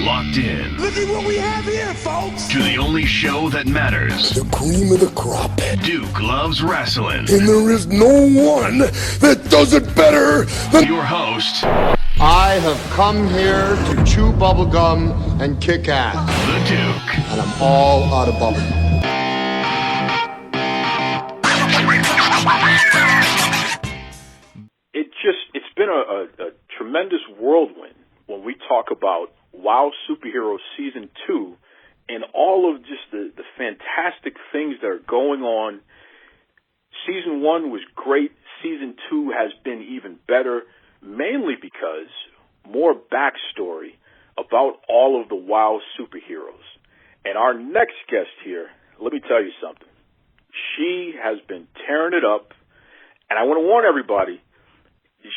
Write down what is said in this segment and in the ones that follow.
locked in. Look at what we have here, folks. To the only show that matters. The cream of the crop. Duke loves wrestling. And there is no one that does it better than your host. I have come here to chew bubblegum and kick ass. The Duke. And I'm all out of bubblegum. It's been a tremendous whirlwind when we talk about WoW Superheroes Season 2 and all of just the fantastic things that are going on. Season 1 was great. Season 2 has been even better, mainly because more backstory about all of the WoW superheroes. And our next guest here, let me tell you something. She has been tearing it up, and I want to warn everybody,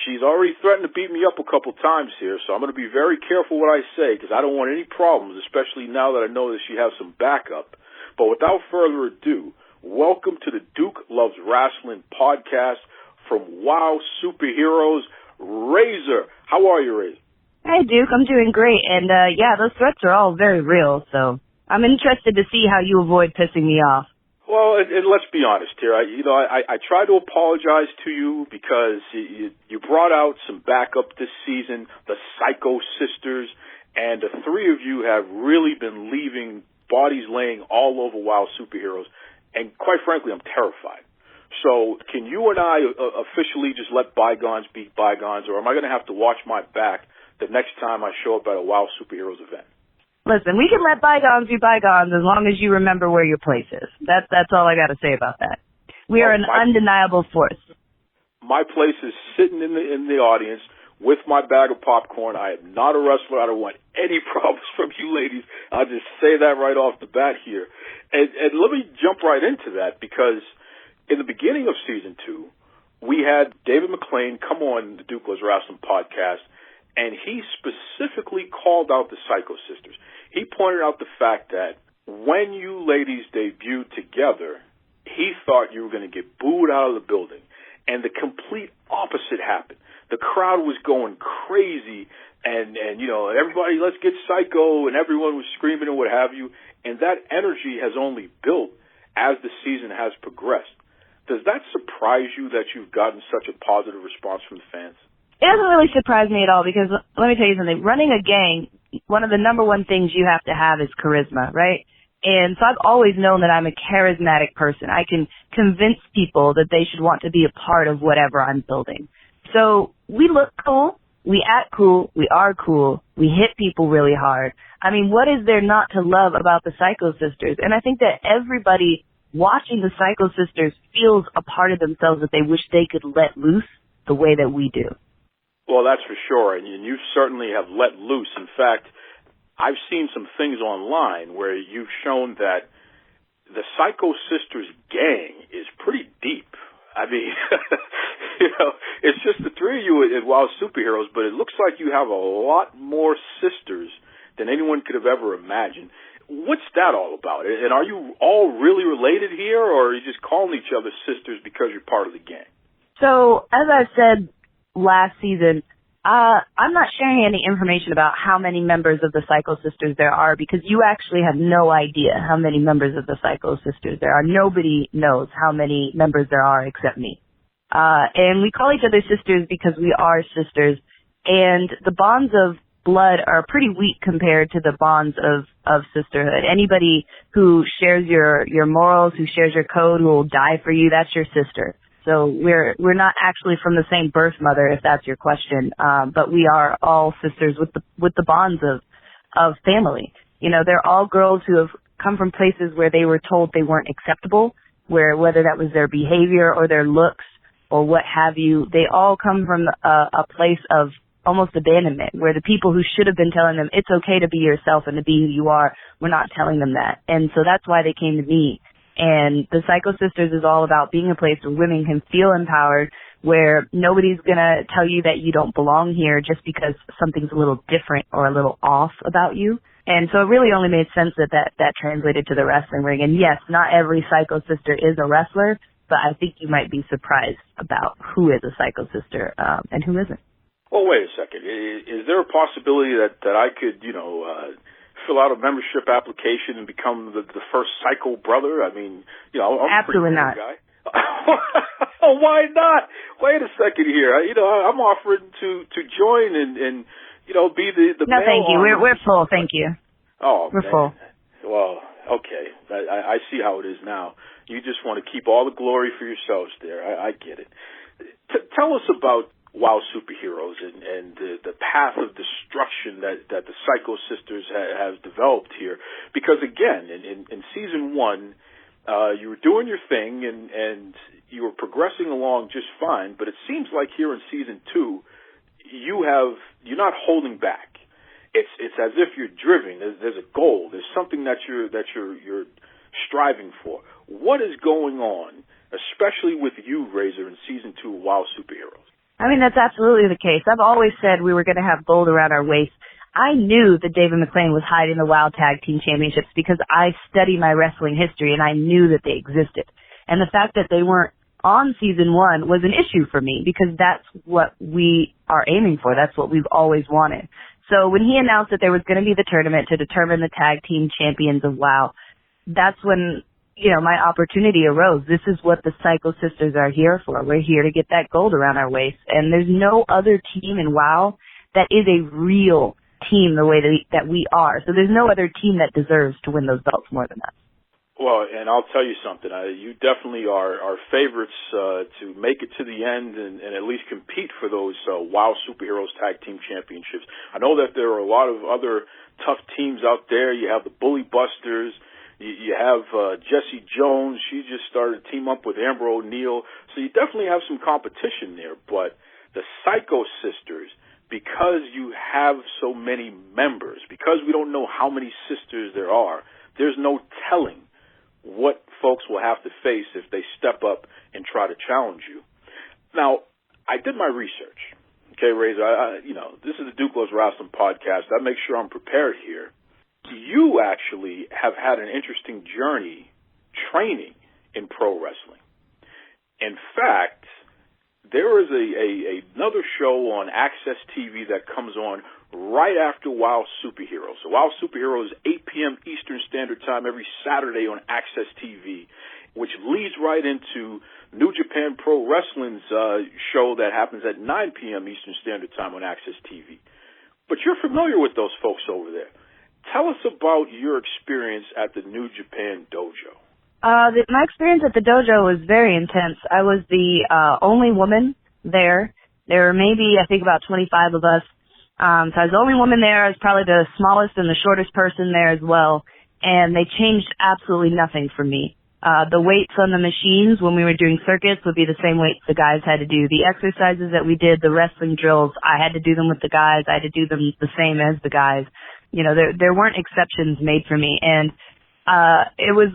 she's already threatened to beat me up a couple times here, so I'm going to be very careful what I say because I don't want any problems, especially now that I know that she has some backup. But without further ado, welcome to the Duke Loves Rasslin podcast from WoW Superheroes, Razo. How are you, Razo? Hey, Duke, I'm doing great. And, yeah, those threats are all very real, so I'm interested to see how you avoid pissing me off. Well, and let's be honest here. I tried to apologize to you because you brought out some backup this season, the Psycho Sisters, and the three of you have really been leaving bodies laying all over WoW Superheroes, and quite frankly, I'm terrified. So can you and I officially just let bygones be bygones, or am I going to have to watch my back the next time I show up at a WoW Superheroes event? Listen, we can let bygones be bygones as long as you remember where your place is. That's all I got to say about that. We are an undeniable force. My place is sitting in the audience with my bag of popcorn. I am not a wrestler. I don't want any problems from you ladies. I'll just say that right off the bat here. And let me jump right into that because in the beginning of Season 2, we had David McLean come on the Duke Loves Wrestling podcast, and he specifically called out the Psycho Sisters. He pointed out the fact that when you ladies debuted together, he thought you were going to get booed out of the building. And the complete opposite happened. The crowd was going crazy, and you know, everybody, let's get Psycho, and everyone was screaming and what have you. And that energy has only built as the season has progressed. Does that surprise you that you've gotten such a positive response from the fans? It doesn't really surprise me at all because, let me tell you something, running a gang, one of the number one things you have to have is charisma, right? And so I've always known that I'm a charismatic person. I can convince people that they should want to be a part of whatever I'm building. So we look cool, we act cool, we are cool, we hit people really hard. I mean, what is there not to love about the Psycho Sisters? And I think that everybody watching the Psycho Sisters feels a part of themselves that they wish they could let loose the way that we do. Well, that's for sure, and you certainly have let loose. In fact, I've seen some things online where you've shown that the Psycho Sisters gang is pretty deep. I mean, you know, it's just the three of you at WoW Superheroes, but it looks like you have a lot more sisters than anyone could have ever imagined. What's that all about? And are you all really related here, or are you just calling each other sisters because you're part of the gang? So, as I said last season, I'm not sharing any information about how many members of the Psycho Sisters there are because you actually have no idea how many members of the Psycho Sisters there are. Nobody knows how many members there are except me. And we call each other sisters because we are sisters, and the bonds of blood are pretty weak compared to the bonds of sisterhood. Anybody who shares your morals, who shares your code, who will die for you, that's your sister. So we're not actually from the same birth mother, if that's your question, but we are all sisters with the bonds of family. You know, they're all girls who have come from places where they were told they weren't acceptable, whether that was their behavior or their looks or what have you, they all come from a place of almost abandonment, where the people who should have been telling them it's okay to be yourself and to be who you are, we're not telling them that. And so that's why they came to me. And the Psycho Sisters is all about being a place where women can feel empowered, where nobody's going to tell you that you don't belong here just because something's a little different or a little off about you. And so it really only made sense that translated to the wrestling ring. And yes, not every Psycho Sister is a wrestler, but I think you might be surprised about who is a Psycho Sister and who isn't. Well, wait a second. Is there a possibility that I could, fill out a membership application and become the first Psycho brother? I mean, I'm Absolutely a pretty not. cool guy. Why not? Wait a second here. I'm offering to join and be the No, male thank you. on- We're full. Thank you. Oh, We're man. full. Well, okay. I see how it is now. You just want to keep all the glory for yourselves there. I get it. Tell us about WoW Superheroes and the path of destruction that the Psycho Sisters have developed here. Because, again, in Season 1, you were doing your thing and you were progressing along just fine, but it seems like here in Season 2, you're not holding back. It's as if you're driven. There's a goal. There's something that you're striving for. What is going on, especially with you, Razor, in Season 2 of WoW Superheroes? I mean, that's absolutely the case. I've always said we were going to have gold around our waist. I knew that David McLean was hiding the WoW Tag Team Championships because I study my wrestling history and I knew that they existed. And the fact that they weren't on Season 1 was an issue for me because that's what we are aiming for. That's what we've always wanted. So when he announced that there was going to be the tournament to determine the tag team champions of WoW, that's when, my opportunity arose. This is what the Psycho Sisters are here for. We're here to get that gold around our waist. And there's no other team in WoW that is a real team the way that we are. So there's no other team that deserves to win those belts more than us. Well, and I'll tell you something. You definitely are favorites to make it to the end and at least compete for those WoW Superheroes Tag Team Championships. I know that there are a lot of other tough teams out there. You have the Bully Busters. You have Jessie Jones. She just started to team up with Amber O'Neil. So you definitely have some competition there. But the Psycho Sisters, because you have so many members, because we don't know how many sisters there are, there's no telling what folks will have to face if they step up and try to challenge you. Now, I did my research. Okay, Razor, this is the Duke Loves Rasslin podcast. I make sure I'm prepared here. You actually have had an interesting journey training in pro wrestling. In fact, there is another show on Access TV that comes on right after WoW Superheroes. So WoW Superheroes, 8 p.m. Eastern Standard Time every Saturday on Access TV, which leads right into New Japan Pro Wrestling's show that happens at 9 p.m. Eastern Standard Time on Access TV. But you're familiar with those folks over there. Tell us about your experience at the New Japan Dojo. My experience at the dojo was very intense. I was the only woman there. There were maybe, I think, about 25 of us. So I was the only woman there. I was probably the smallest and the shortest person there as well. And they changed absolutely nothing for me. The weights on the machines when we were doing circuits would be the same weights the guys had to do. The exercises that we did, the wrestling drills, I had to do them with the guys. I had to do them the same as the guys. There weren't exceptions made for me. And it was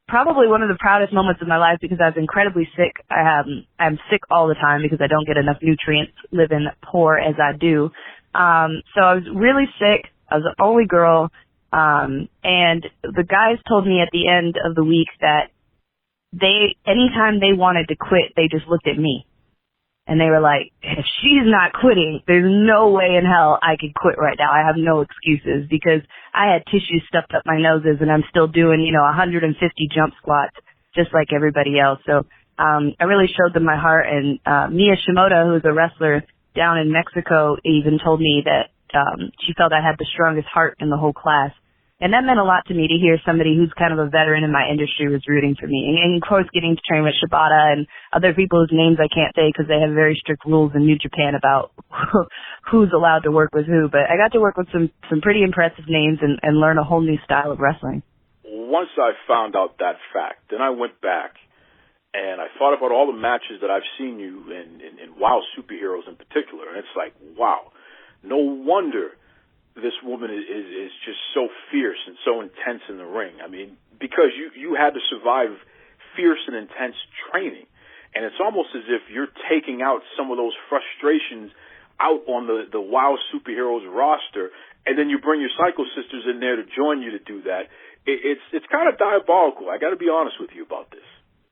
probably one of the proudest moments of my life because I was incredibly sick. I'm sick all the time because I don't get enough nutrients living poor as I do. So I was really sick. I was the only girl. And the guys told me at the end of the week that anytime they wanted to quit, they just looked at me. And they were like, if she's not quitting, there's no way in hell I could quit right now. I have no excuses because I had tissues stuffed up my noses and I'm still doing, 150 jump squats just like everybody else. So, I really showed them my heart. And, Mia Shimoda, who's a wrestler down in Mexico, even told me that, she felt I had the strongest heart in the whole class. And that meant a lot to me to hear somebody who's kind of a veteran in my industry was rooting for me. And of course, getting to train with Shibata and other people whose names I can't say because they have very strict rules in New Japan about who's allowed to work with who. But I got to work with some pretty impressive names and learn a whole new style of wrestling. Once I found out that fact, then I went back and I thought about all the matches that I've seen you in WoW Superheroes in particular. And it's like, wow, no wonder this woman is just so fierce and so intense in the ring. I mean, because you had to survive fierce and intense training. And it's almost as if you're taking out some of those frustrations out on the WoW Superheroes roster, and then you bring your Psycho Sisters in there to join you to do that. It's kind of diabolical. I got to be honest with you about this.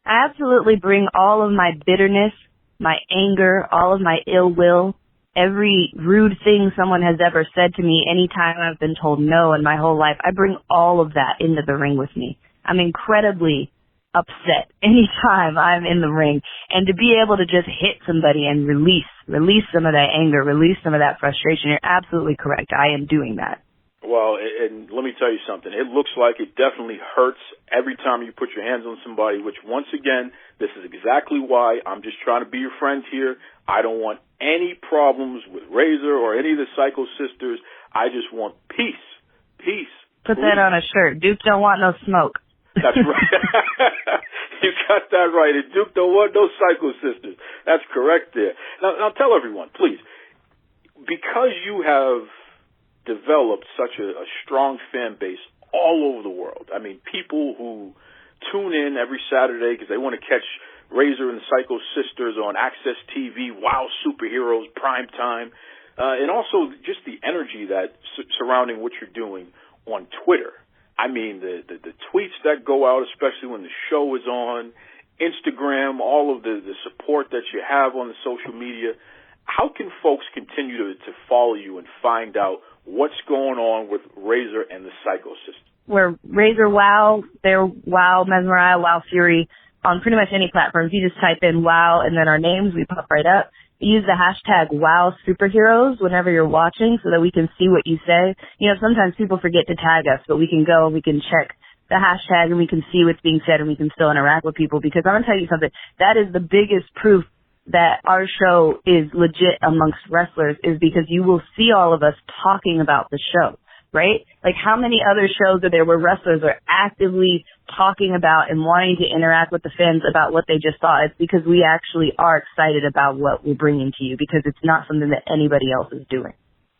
I absolutely bring all of my bitterness, my anger, all of my ill will every rude thing someone has ever said to me, anytime I've been told no in my whole life, I bring all of that into the ring with me. I'm incredibly upset anytime I'm in the ring. And to be able to just hit somebody and release some of that anger, release some of that frustration, you're absolutely correct. I am doing that. Well, and let me tell you something. It looks like it definitely hurts every time you put your hands on somebody, which, once again, this is exactly why I'm just trying to be your friend here. I don't want any problems with Razor or any of the Psycho Sisters. I just want peace. Peace. Put that on a shirt. Duke don't want no smoke. That's right. You got that right. And Duke don't want no Psycho Sisters. That's correct there. Now tell everyone, please, because you have developed such a strong fan base all over the world. I mean, people who tune in every Saturday because they want to catch Razor and the Psycho Sisters on Access TV, Wow Superheroes, Prime Time, and also just the energy that surrounding what you're doing on Twitter. I mean, the tweets that go out, especially when the show is on, Instagram, all of the support that you have on the social media. How can folks continue to follow you and find out what's going on with Razor and the Psycho Sisters? We're Razor Wow, they're Wow Mesmerize, Wow Fury, on pretty much any platform. If you just type in Wow and then our names, we pop right up. Use the hashtag Wow Superheroes whenever you're watching so that we can see what you say. You know, sometimes people forget to tag us, but we can go and we can check the hashtag and we can see what's being said and we can still interact with people, because I'm going to tell you something. That is the biggest proof that our show is legit amongst wrestlers, is because you will see all of us talking about the show, right? Like, how many other shows are there where wrestlers are actively talking about and wanting to interact with the fans about what they just saw? It's because we actually are excited about what we're bringing to you, because it's not something that anybody else is doing.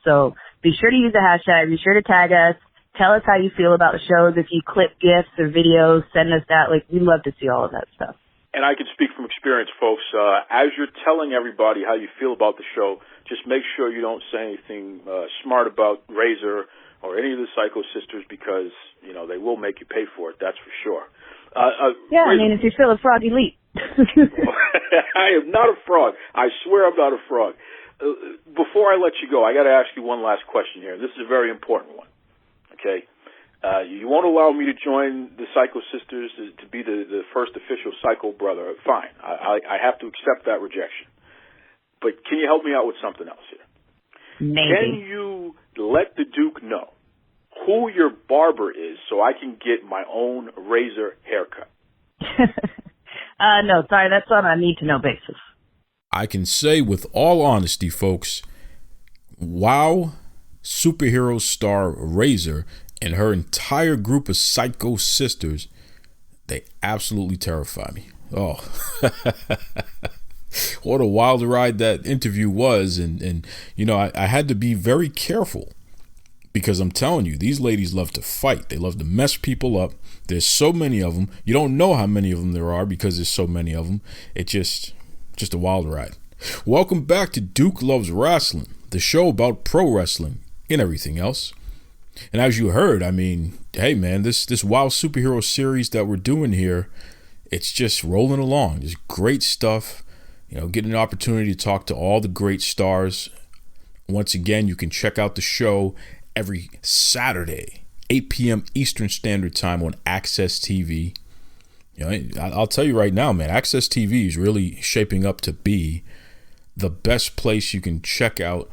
So be sure to use the hashtag. Be sure to tag us. Tell us how you feel about the shows. If you clip GIFs or videos, send us that. Like, we love to see all of that stuff. And I can speak from experience, folks. As you're telling everybody how you feel about the show, just make sure you don't say anything smart about Razor or any of the Psycho Sisters, because, you know, they will make you pay for it, that's for sure. Yeah, I mean, if you feel a frog, you leap. I am not a frog. I swear I'm not a frog. Before I let you go, I got to ask you one last question here. This is a very important one, okay? You won't allow me to join the Psycho Sisters to be the first official Psycho brother. Fine. I have to accept that rejection. But can you help me out with something else here? Maybe. Can you let the Duke know who your barber is so I can get my own Razor haircut? No, sorry, that's on a need-to-know basis. I can say with all honesty, folks, Wow superhero star Razor and her entire group of Psycho Sisters, they absolutely terrify me. Oh, what a wild ride that interview was. And you know, I had to be very careful, because I'm telling you, these ladies love to fight. They love to mess people up. There's so many of them. You don't know how many of them there are because there's so many of them. It's just a wild ride. Welcome back to Duke Loves Rasslin, the show about pro wrestling and everything else. And as you heard, I mean, hey man, this Wow Superhero series that we're doing here, it's just rolling along. There's great stuff. You know, getting an opportunity to talk to all the great stars. Once again, you can check out the show every Saturday, 8 p.m. Eastern Standard Time on Access TV. You know, I'll tell you right now, man, Access TV is really shaping up to be the best place you can check out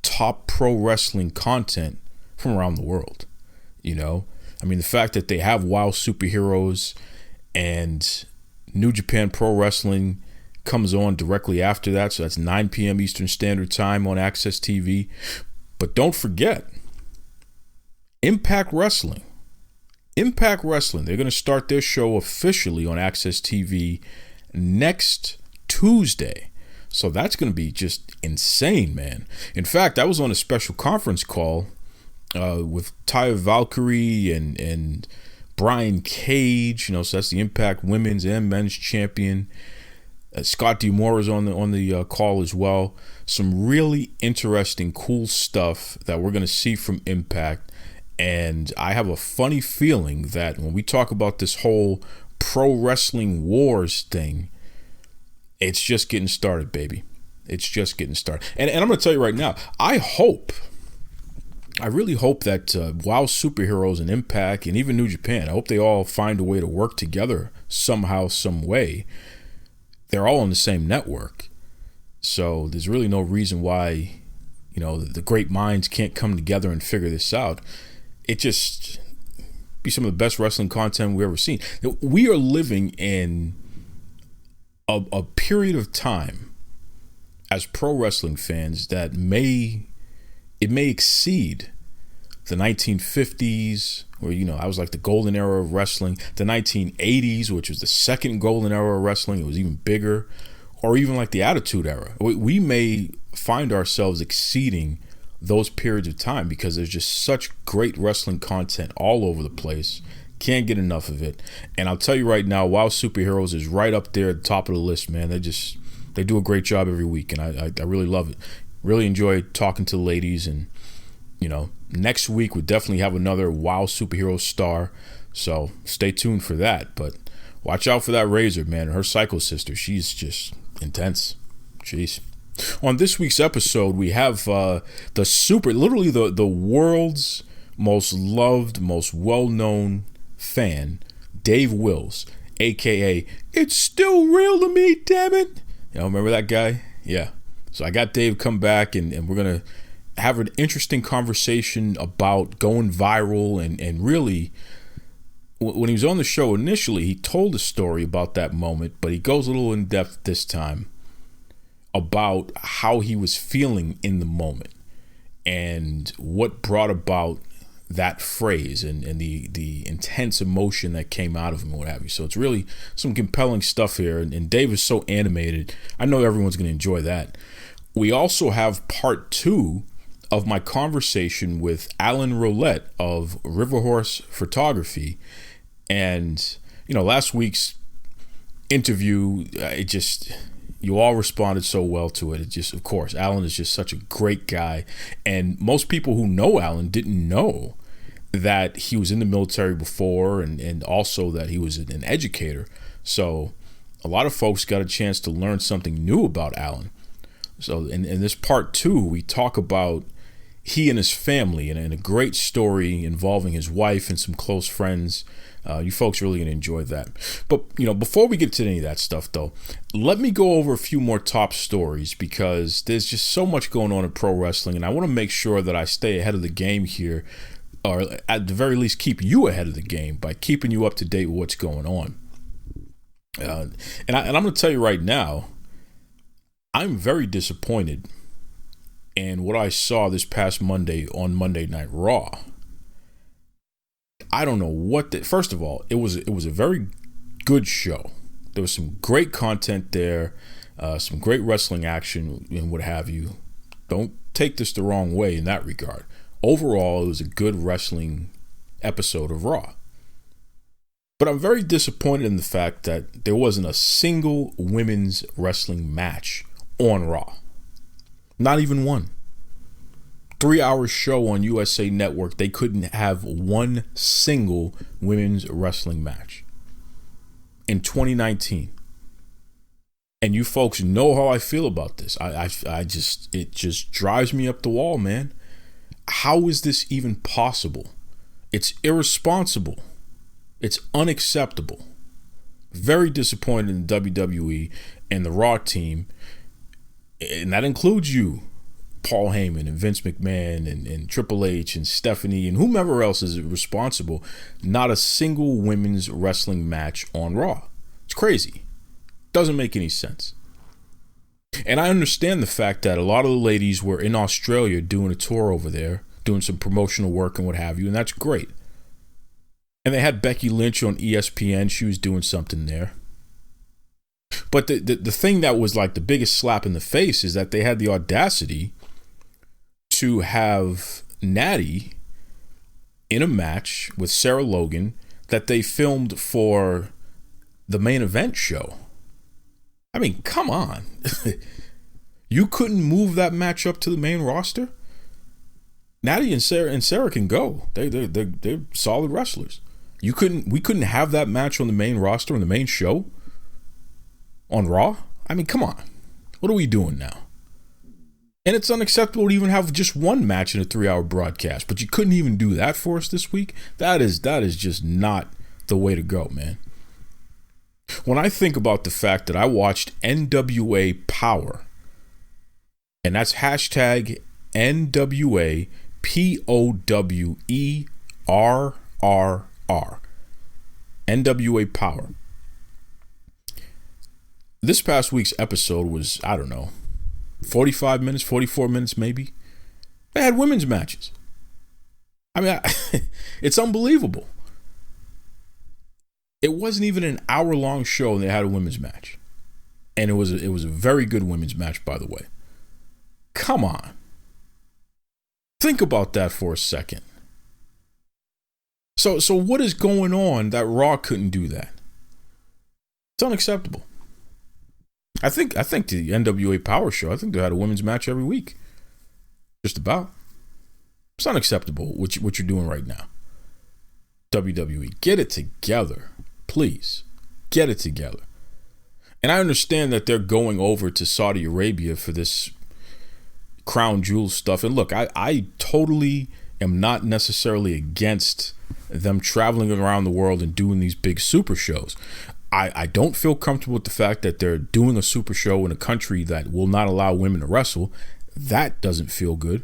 top pro wrestling content from around the world. You know, I mean, the fact that they have Wow Superheroes and New Japan Pro Wrestling comes on directly after that, so that's 9 p.m. Eastern Standard Time on Access TV. But don't forget, Impact Wrestling, they're going to start their show officially on Access TV next Tuesday. So that's going to be just insane, man. In fact, I was on a special conference call with Taya Valkyrie and Brian Cage, you know, so that's the Impact Women's and Men's Champion. Scott D'Amore is on the call as well. Some really interesting, cool stuff that we're going to see from Impact. And I have a funny feeling that when we talk about this whole pro wrestling wars thing, it's just getting started, baby. It's just getting started. And I'm going to tell you right now, I really hope that WoW Superheroes and Impact and even New Japan, I hope they all find a way to work together somehow, some way. They're all on the same network. So there's really no reason why, the great minds can't come together and figure this out. It just be some of the best wrestling content we've ever seen. We are living in a period of time as pro wrestling fans that may exceed the 1950s, where I was like the golden era of wrestling, the 1980s, which was the second golden era of wrestling. It was even bigger, or even like the Attitude Era. We may find ourselves exceeding those periods of time because there's just such great wrestling content all over the place. Can't get enough of it. And I'll tell you right now, WoW Superheroes is right up there at the top of the list, man. They do a great job every week, and I really love it. Really enjoy talking to the ladies, and next week we definitely have another WoW Superhero star, so stay tuned for that. But watch out for that Razor, man. Her Psycho sister, she's just intense. Jeez. On this week's episode, we have literally the world's most loved, most well-known fan, Dave Wills, aka It's Still Real to Me, damn it. Remember that guy? Yeah. So I got Dave come back, and we're going to have an interesting conversation about going viral, and really, when he was on the show initially, he told a story about that moment, but he goes a little in depth this time about how he was feeling in the moment and what brought about that phrase and the intense emotion that came out of him and what have you. So it's really some compelling stuff here, and Dave is so animated. I know everyone's going to enjoy that. We also have part 2 of my conversation with Alan Rolette of RiverHorse Photography. And, last week's interview, you all responded so well to it. It just, of course, Alan is just such a great guy. And most people who know Alan didn't know that he was in the military before, and also that he was an educator. So a lot of folks got a chance to learn something new about Alan. So in this part 2, we talk about he and his family, and a great story involving his wife and some close friends. You folks really going to enjoy that. But, before we get to any of that stuff, though, let me go over a few more top stories, because there's just so much going on in pro wrestling, and I want to make sure that I stay ahead of the game here, or at the very least keep you ahead of the game by keeping you up to date with what's going on. And I'm going to tell you right now, I'm very disappointed in what I saw this past Monday on Monday Night Raw. I don't know what first of all, it was a very good show. There was some great content there, some great wrestling action and what have you. Don't take this the wrong way in that regard. Overall, it was a good wrestling episode of Raw. But I'm very disappointed in the fact that there wasn't a single women's wrestling match on Raw. Not even one. 3-hour show on USA Network, they couldn't have one single women's wrestling match in 2019. And you folks know how I feel about this. It just drives me up the wall, man. How is this even possible? It's irresponsible. It's unacceptable. Very disappointed in WWE and the Raw team. And that includes you, Paul Heyman and Vince McMahon and Triple H and Stephanie and whomever else is responsible. Not a single women's wrestling match on Raw. It's crazy. Doesn't make any sense. And I understand the fact that a lot of the ladies were in Australia doing a tour over there, doing some promotional work and what have you, and that's great. And they had Becky Lynch on ESPN. She was doing something there. But the thing that was like the biggest slap in the face is that they had the audacity to have Natty in a match with Sarah Logan that they filmed for the main event show. I mean, come on. You couldn't move that match up to the main roster? Natty and Sarah can go. They're solid wrestlers. We couldn't have that match on the main roster on the main show on Raw? I mean, come on. What are we doing now? And it's unacceptable to even have just one match in a 3-hour broadcast. But you couldn't even do that for us this week? That is just not the way to go, man. When I think about the fact that I watched NWA Power, and that's hashtag NWA POWERRR, NWA Power. This past week's episode was, I don't know, 45 minutes, 44 minutes maybe. They had women's matches. I mean, it's unbelievable. It wasn't even an hour-long show and they had a women's match. And it was a very good women's match, by the way. Come on. Think about that for a second. So what is going on that Raw couldn't do that? It's unacceptable. I think the NWA Power Show, I think they had a women's match every week. Just about. It's unacceptable what you're doing right now. WWE, get it together. Please. Get it together. And I understand that they're going over to Saudi Arabia for this crown jewel stuff. And look, I totally am not necessarily against them traveling around the world and doing these big super shows. I don't feel comfortable with the fact that they're doing a super show in a country that will not allow women to wrestle. That doesn't feel good.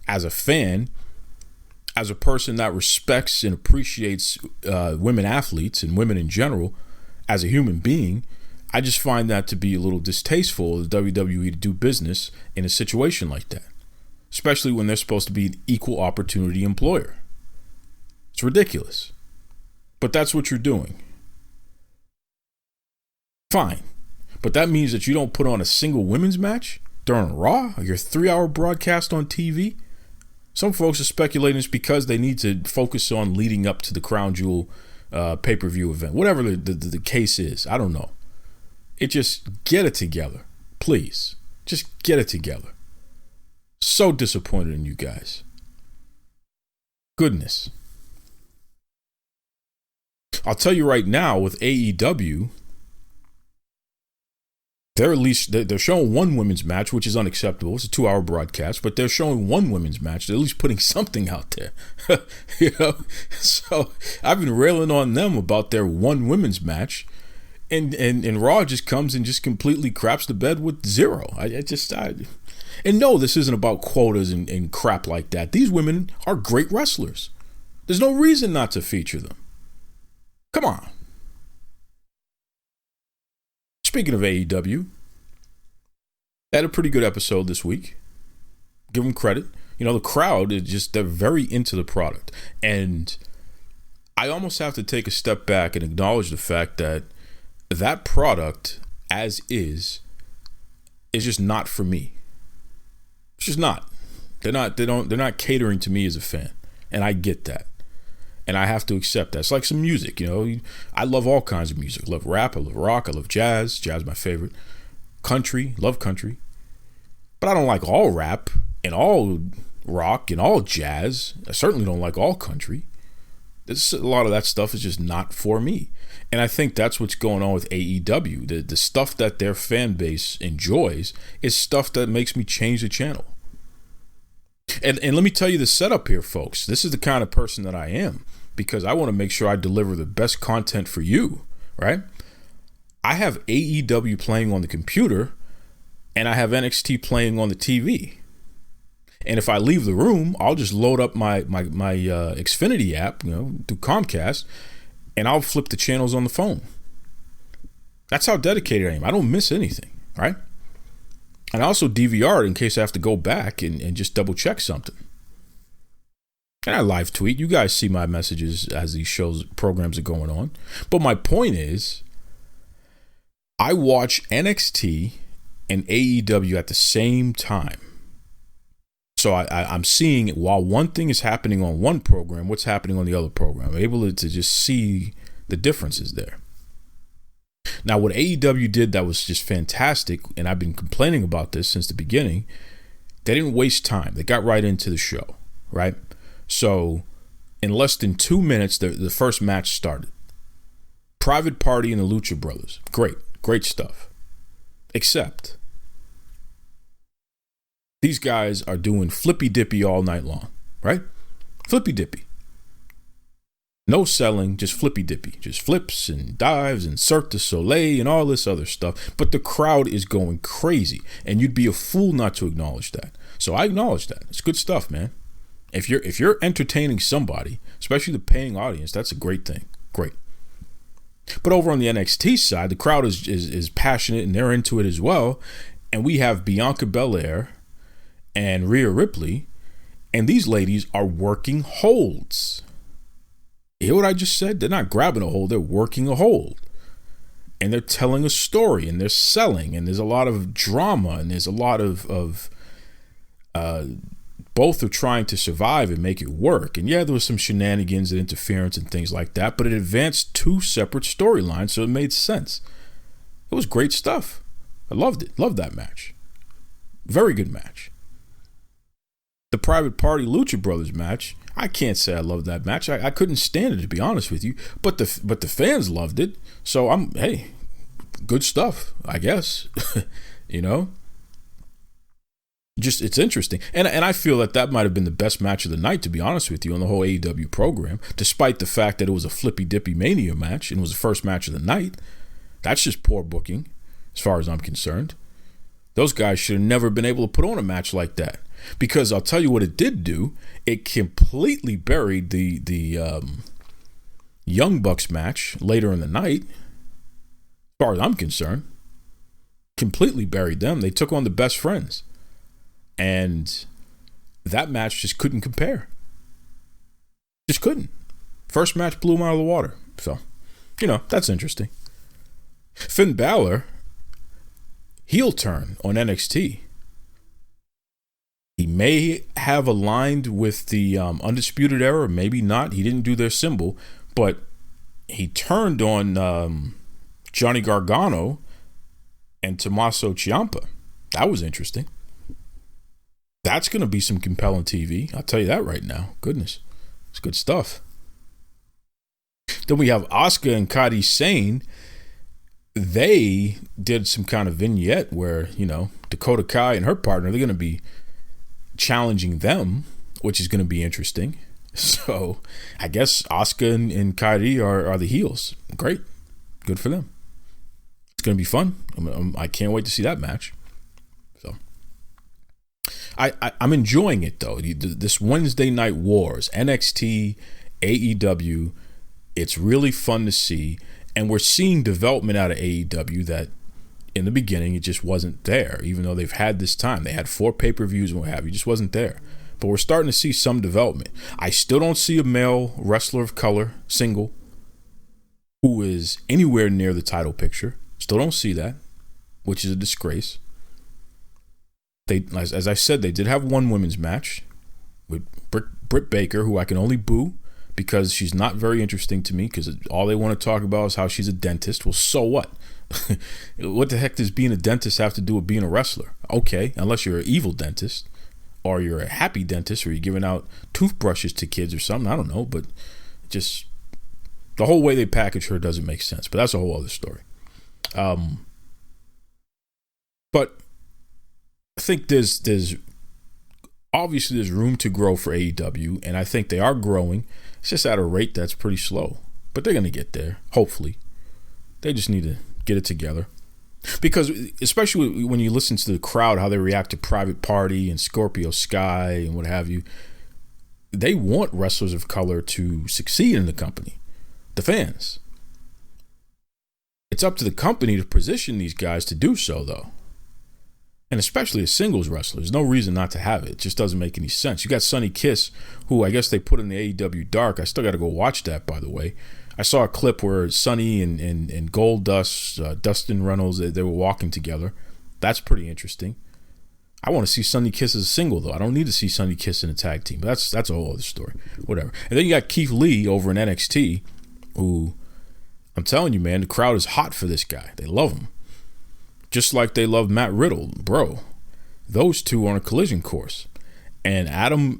As a fan, as a person that respects and appreciates women athletes and women in general, as a human being, I just find that to be a little distasteful of the WWE to do business in a situation like that, especially when they're supposed to be an equal opportunity employer. It's ridiculous. But that's what you're doing. Fine. But that means that you don't put on a single women's match during Raw or your 3-hour broadcast on TV. Some folks are speculating it's because they need to focus on leading up to the Crown Jewel pay-per-view event. Whatever the case is, I don't know. It just get it together. Please. Just get it together. So disappointed in you guys. Goodness. I'll tell you right now, with AEW, they're showing one women's match, which is unacceptable. It's a 2-hour broadcast, but they're showing one women's match. They're at least putting something out there. You know? So I've been railing on them about their one women's match, and Raw just comes and just completely craps the bed with zero. And no, this isn't about quotas and crap like that. These women are great wrestlers. There's no reason not to feature them. Come on. Speaking of AEW, they had a pretty good episode this week. Give them credit. You know, the crowd is just, they're very into the product. And I almost have to take a step back and acknowledge the fact that that product, as is just not for me. It's just not. They're not catering to me as a fan. And I get that. And I have to accept that. It's like some music, you know. I love all kinds of music. I love rap, I love rock, I love jazz. Jazz is my favorite. Country, love country. But I don't like all rap and all rock and all jazz. I certainly don't like all country. A lot of that stuff is just not for me. And I think that's what's going on with AEW. The stuff that their fan base enjoys is stuff that makes me change the channel. And let me tell you the setup here, folks. This is the kind of person that I am, because I want to make sure I deliver the best content for you, right? I have AEW playing on the computer, and I have NXT playing on the TV. And if I leave the room, I'll just load up my Xfinity app, you know, through Comcast, and I'll flip the channels on the phone. That's how dedicated I am. I don't miss anything, right? And I also DVR it in case I have to go back and just double check something. And I live tweet. You guys see my messages as these programs are going on. But my point is, I watch NXT and AEW at the same time. So I'm seeing, while one thing is happening on one program, what's happening on the other program. I'm able to just see the differences there. Now, what AEW did that was just fantastic, and I've been complaining about this since the beginning, they didn't waste time. They got right into the show, right? So in less than 2 minutes, the first match started. Private Party and the Lucha Brothers. Great stuff. Except These guys are doing flippy dippy all night long, right? Flippy dippy. No selling, just flippy dippy. Just flips and dives and Cirque du Soleil and all this other stuff. But the crowd is going crazy. And you'd be a fool not to acknowledge that. So I acknowledge that. It's good stuff, man. If you're entertaining somebody, especially the paying audience, that's a great thing. Great. But over on the NXT side, the crowd is passionate and they're into it as well. And we have Bianca Belair and Rhea Ripley, and these ladies are working holds. You hear what I just said? They're not grabbing a hold, they're working a hold. And they're telling a story, and they're selling, and there's a lot of drama, and there's a lot of both are trying to survive and make it work. And yeah, there was some shenanigans and interference and things like that, but it advanced two separate storylines, so it made sense. It was great stuff. I loved it. Loved that match. Very good match. The Private Party Lucha Brothers match, I can't say I loved that match. I couldn't stand it, to be honest with you. But the fans loved it. So hey, good stuff, I guess. You know? Just, it's interesting. And I feel that might have been the best match of the night, to be honest with you, on the whole AEW program, despite the fact that it was a Flippy Dippy Mania match and it was the first match of the night. That's just poor booking, as far as I'm concerned. Those guys should have never been able to put on a match like that. Because I'll tell you what it did do. It completely buried the Young Bucks match later in the night, as far as I'm concerned. Completely buried them. They took on the Best Friends. And that match just couldn't compare. Just couldn't. First match blew them out of the water. So, that's interesting. Finn Balor, heel turn on NXT. He may have aligned with the Undisputed Era, maybe not. He didn't do their symbol, but he turned on Johnny Gargano and Tommaso Ciampa. That was interesting. That's going to be some compelling TV. I'll tell you that right now. Goodness. It's good stuff. Then we have Asuka and Kairi Sane. They did some kind of vignette where, Dakota Kai and her partner, they're going to be challenging them, which is going to be interesting. So I guess Asuka and Kairi are the heels. Great. Good for them. It's going to be fun. I can't wait to see that match. So I'm enjoying it, though. This Wednesday Night Wars, NXT, AEW, it's really fun to see. And we're seeing development out of AEW that in the beginning, it just wasn't there, even though they've had this time. They had 4 pay-per-views and what have you. It just wasn't there. But we're starting to see some development. I still don't see a male wrestler of color, single, who is anywhere near the title picture. Still don't see that, which is a disgrace. As I said, they did have one women's match with Britt Baker, who I can only boo because she's not very interesting to me, because all they want to talk about is how she's a dentist. Well, so what? What the heck does being a dentist have to do with being a wrestler? Okay, unless you're an evil dentist or you're a happy dentist or you're giving out toothbrushes to kids or something. I don't know, but just the whole way they package her doesn't make sense. But that's a whole other story. But I think there's obviously there's room to grow for AEW, and I think they are growing. It's just at a rate that's pretty slow, but they're going to get there, hopefully. They just need to get it together. Because especially when you listen to the crowd, how they react to Private Party and Scorpio Sky and what have you, they want wrestlers of color to succeed in the company. The fans. It's up to the company to position these guys to do so, though. And especially as singles wrestlers. There's no reason not to have it. It just doesn't make any sense. You got Sonny Kiss, who I guess they put in the AEW Dark. I still got to go watch that, by the way. I saw a clip where Sonny and Goldust, Dustin Reynolds, they were walking together. That's pretty interesting. I want to see Sonny Kiss as a single, though. I don't need to see Sonny Kiss in a tag team. But that's a whole other story. Whatever. And then you got Keith Lee over in NXT, who, I'm telling you, man, the crowd is hot for this guy. They love him. Just like they love Matt Riddle, bro. Those two on a collision course. And Adam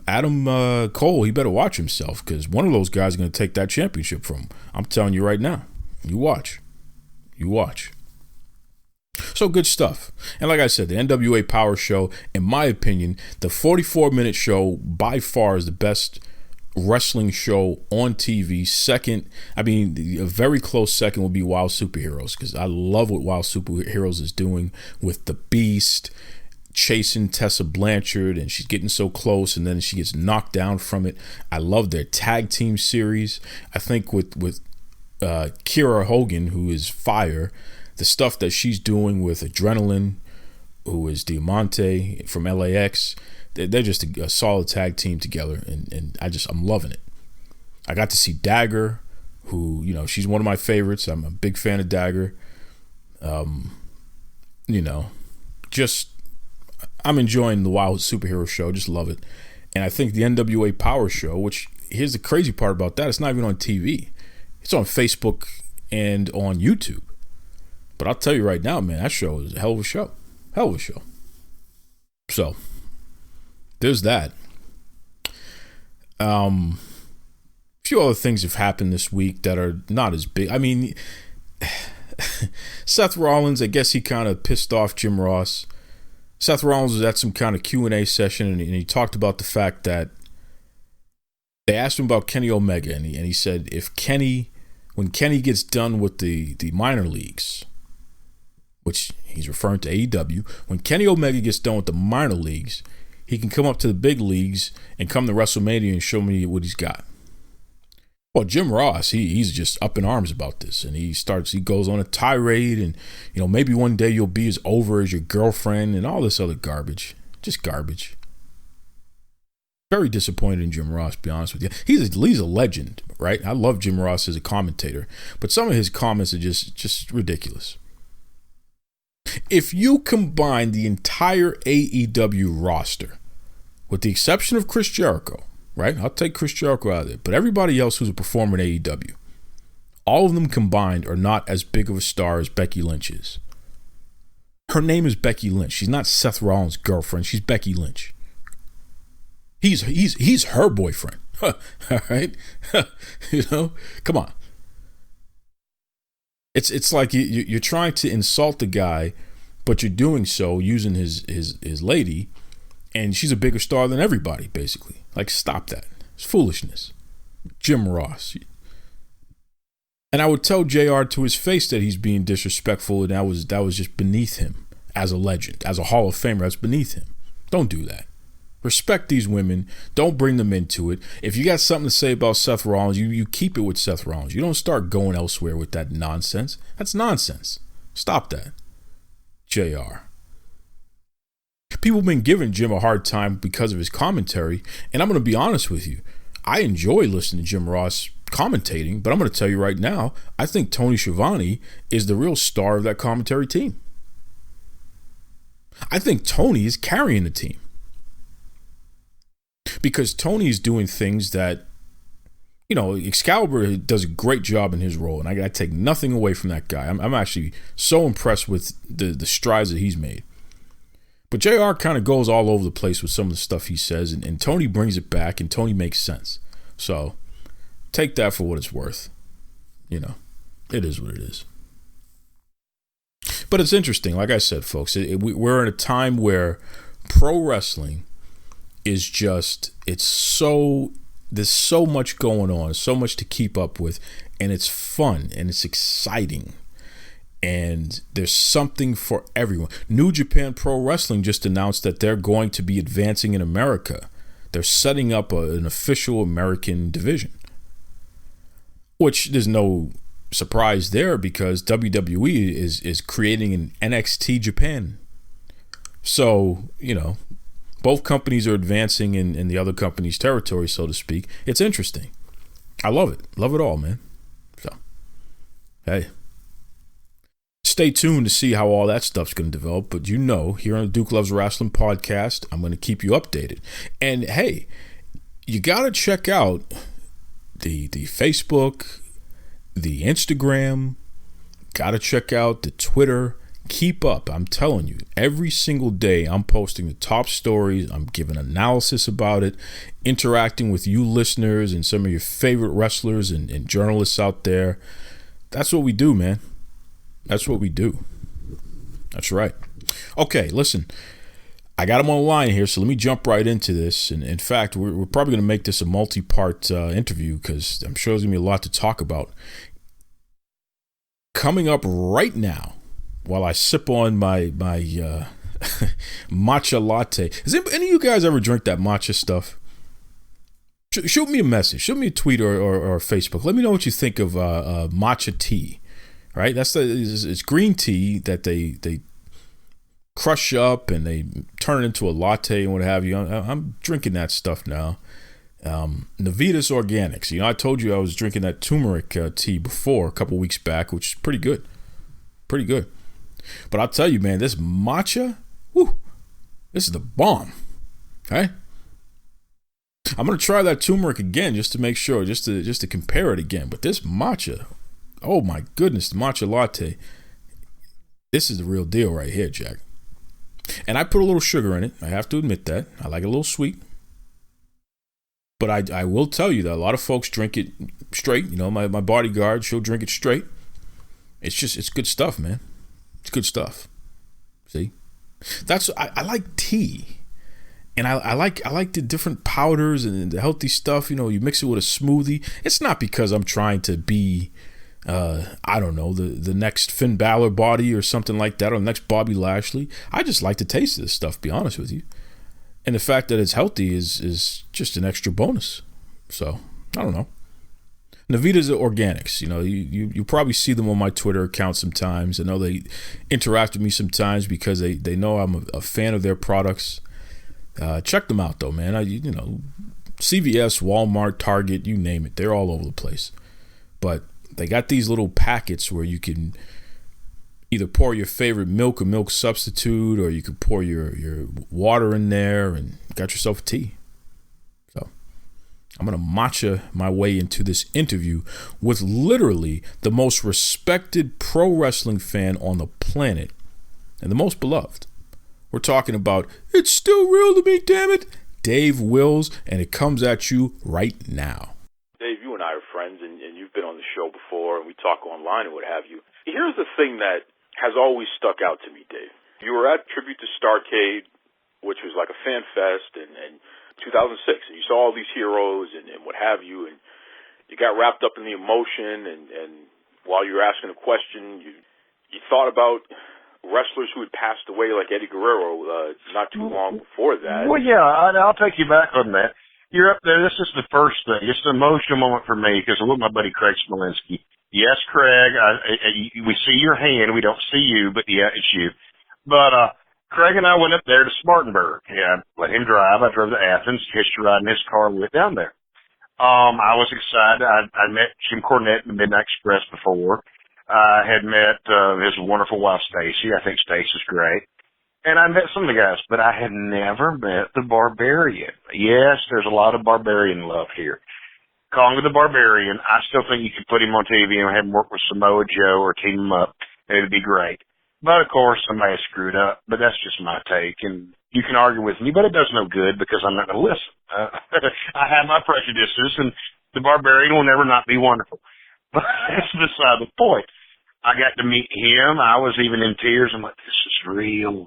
Cole, he better watch himself, because one of those guys is going to take that championship from him. I'm telling you right now. You watch. So good stuff. And like I said, the NWA Power Show, in my opinion, the 44-minute show by far is the best wrestling show on TV. Second, I mean, a very close second would be Wild Superheroes, because I love what Wild Superheroes is doing with the Beast chasing Tessa Blanchard, and she's getting so close, and then she gets knocked down from it. I love their tag team series. I think with Kiera Hogan, who is fire, the stuff that she's doing with Adrenaline, who is Diamante from LAX, they're just a solid tag team together, and I'm loving it. I got to see Dagger, who, you know, she's one of my favorites. I'm a big fan of Dagger. You know, just I'm enjoying the Wild Superhero Show. Just love it. And I think the NWA Power Show, which, here's the crazy part about that, it's not even on TV. It's on Facebook and on YouTube. But I'll tell you right now, man, that show is a hell of a show. Hell of a show. So, there's that. A few other things have happened this week that are not as big. I mean, Seth Rollins, I guess he kind of pissed off Jim Ross. Seth Rollins was at some kind of Q&A session, and he talked about the fact that they asked him about Kenny Omega, and he said when Kenny gets done with the minor leagues, which he's referring to AEW, when Kenny Omega gets done with the minor leagues, he can come up to the big leagues and come to WrestleMania and show me what he's got. Well, Jim Ross, he's just up in arms about this, and he goes on a tirade, and, you know, maybe one day you'll be as over as your girlfriend and all this other garbage. Just garbage. Very disappointed in Jim Ross, to be honest with you. He's a legend, right? I love Jim Ross as a commentator, but some of his comments are just ridiculous. If you combine the entire AEW roster, with the exception of Chris Jericho, right? I'll take Chris Jericho out of there, but everybody else who's a performer in AEW, all of them combined are not as big of a star as Becky Lynch is. Her name is Becky Lynch. She's not Seth Rollins' girlfriend. She's Becky Lynch. He's her boyfriend. All right? You know, come on. It's like you're trying to insult the guy, but you're doing so using his lady, and she's a bigger star than everybody, basically. Like, stop that. It's foolishness. Jim Ross. And I would tell JR to his face that he's being disrespectful, and that was just beneath him as a legend, as a Hall of Famer. That's beneath him. Don't do that. Respect these women. Don't bring them into it. If you got something to say about Seth Rollins, you keep it with Seth Rollins. You don't start going elsewhere with that nonsense. That's nonsense. Stop that. JR. People have been giving Jim a hard time because of his commentary, and I'm going to be honest with you. I enjoy listening to Jim Ross commentating, but I'm going to tell you right now, I think Tony Schiavone is the real star of that commentary team. I think Tony is carrying the team. Because Tony is doing things that, you know, Excalibur does a great job in his role, and I take nothing away from that guy. I'm actually so impressed with the strides that he's made. But JR kind of goes all over the place with some of the stuff he says, and Tony brings it back, and Tony makes sense. So take that for what it's worth. You know, it is what it is. But it's interesting. Like I said, folks, we're in a time where pro wrestling is just, there's so much going on, so much to keep up with, and it's fun and it's exciting, and there's something for everyone. New Japan Pro Wrestling just announced that they're going to be advancing in America. They're setting up an official American division, which there's no surprise there because WWE is creating an NXT Japan. So, you know, both companies are advancing in the other company's territory, so to speak. It's interesting. I love it. Love it all, man. So, hey. Stay tuned to see how all that stuff's going to develop. But you know, here on the Duke Loves Wrestling podcast, I'm going to keep you updated. And hey, you got to check out the Facebook, the Instagram. Got to check out the Twitter. Keep up. I'm telling you, every single day I'm posting the top stories. I'm giving analysis about it, interacting with you listeners and some of your favorite wrestlers and journalists out there. That's what we do, man. That's what we do. That's right. Okay, listen. I got him on the line here, so let me jump right into this. And in fact, we're probably going to make this a multi-part interview because I'm sure there's going to be a lot to talk about. Coming up right now, while I sip on my matcha latte. Has any of you guys ever drink that matcha stuff? Shoot me a message. Shoot me a tweet or Facebook. Let me know what you think of matcha tea. Right? It's green tea that they crush up and they turn it into a latte and what have you. I'm drinking that stuff now. Navitas Organics. You know, I told you I was drinking that turmeric tea before a couple weeks back, which is pretty good. Pretty good. But I'll tell you, man, this matcha, this is the bomb. Okay? I'm going to try that turmeric again just to make sure, just to compare it again. But this matcha, oh my goodness, the matcha latte, this is the real deal right here, Jack. And I put a little sugar in it. I have to admit that. I like it a little sweet. But I will tell you that a lot of folks drink it straight. You know, my bodyguard, she'll drink it straight. It's good stuff, man. It's good stuff. See? I like tea. And I like the different powders and the healthy stuff. You know, you mix it with a smoothie. It's not because I'm trying to be, I don't know, the next Finn Balor body or something like that, or the next Bobby Lashley. I just like the taste of this stuff, to be honest with you. And the fact that it's healthy is just an extra bonus. So, I don't know. Navitas Organics, you know, you probably see them on my Twitter account sometimes. I know they interact with me sometimes because they know I'm a fan of their products. Check them out, though, man. You know, CVS, Walmart, Target, you name it. They're all over the place. But they got these little packets where you can either pour your favorite milk or milk substitute, or you can pour your water in there and got yourself a tea. So I'm going to matcha my way into this interview with literally the most respected pro wrestling fan on the planet and the most beloved. We're talking about It's Still Real to Me, damn it, Dave Wills, and it comes at you right now. Dave, you and I are friends, and you've been on the show before, and we talk online and what have you. Here's the thing that has always stuck out to me, Dave. You were at Tribute to Starrcade, which was like a fan fest, and 2006, and you saw all these heroes and what have you, and you got wrapped up in the emotion, and while you were asking a question, you thought about wrestlers who had passed away, like Eddie Guerrero, not too long before that. Well, yeah, I'll take you back on that. You're up there. This is the first thing. It's an emotional moment for me because I'm with my buddy Craig Smolinski. Yes, Craig, we see your hand. We don't see you, but yeah, it's you. But Craig and I went up there to Spartanburg. Yeah, I let him drive. I drove to Athens, hitched a ride in his car, and went down there. I was excited. I met Jim Cornette in the Midnight Express before. I had met his wonderful wife, Stacy. I think Stacy's great. And I met some of the guys, but I had never met the Barbarian. Yes, there's a lot of Barbarian love here. Calling the Barbarian, I still think you could put him on TV and have him work with Samoa Joe or team him up, and it'd be great. But, of course, somebody screwed up, but that's just my take. And you can argue with me, but it does no good because I'm not going to listen. I have my prejudices, and the Barbarian will never not be wonderful. But that's beside the point. I got to meet him. I was even in tears. I'm like, this is real.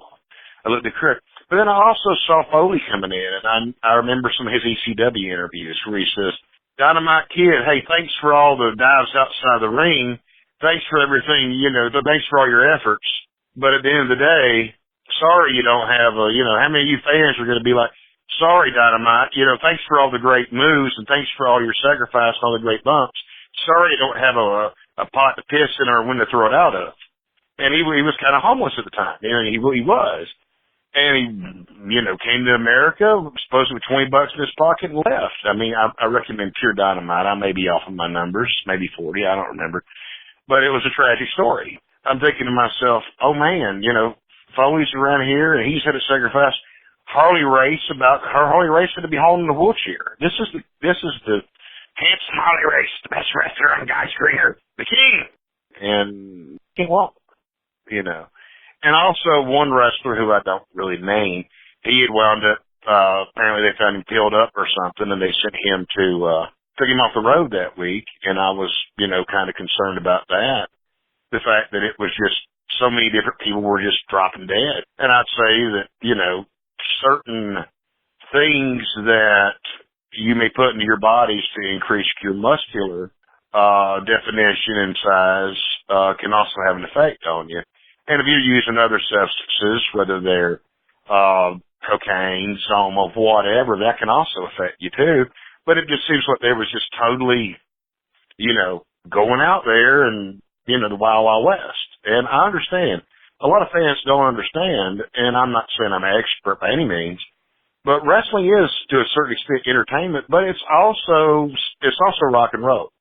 I looked at Kirk. But then I also saw Foley coming in, and I remember some of his ECW interviews where he says, Dynamite Kid, hey, thanks for all the dives outside the ring. Thanks for everything, thanks for all your efforts. But at the end of the day, sorry you don't have how many of you fans are going to be like, sorry, Dynamite, thanks for all the great moves and thanks for all your sacrifice and all the great bumps. Sorry you don't have a pot to piss in or when to throw it out of. And he was kind of homeless at the time. He was. And he, came to America, supposedly with $20 in his pocket and left. I mean, I recommend Pure Dynamite. I may be off of my numbers, maybe 40, I don't remember. But it was a tragic story. I'm thinking to myself, oh man, Foley's around here and he's had a sacrifice. Harley Race had to be hauling the wheelchair. This is the handsome Harley Race, the best wrestler on Guy Stringer, the king. And he can't walk, And also one wrestler who I don't really name, he had wound up, apparently they found him peeled up or something and they sent him took him off the road that week. And I was, kind of concerned about that. The fact that it was just so many different people were just dropping dead. And I'd say that, you know, certain things that you may put into your bodies to increase your muscular definition and size can also have an effect on you. And if you're using other substances, whether they're cocaine, soma, whatever, that can also affect you too. But it just seems like they was just totally, you know, going out there and, you know, the Wild Wild West. And I understand. A lot of fans don't understand, and I'm not saying I'm an expert by any means, but wrestling is, to a certain extent, entertainment, but it's also rock and roll.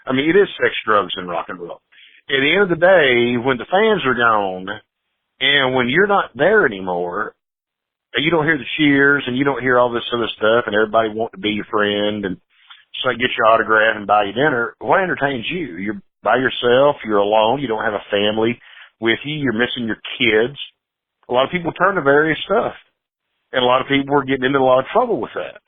I mean, it is sex, drugs, and rock and roll. At the end of the day, when the fans are gone, and when you're not there anymore, and you don't hear the cheers, and you don't hear all this other stuff, and everybody wanting to be your friend, and so get your autograph and buy you dinner, what entertains you? You're by yourself, you're alone, you don't have a family with you, you're missing your kids. A lot of people turn to various stuff. And a lot of people were getting into a lot of trouble with that.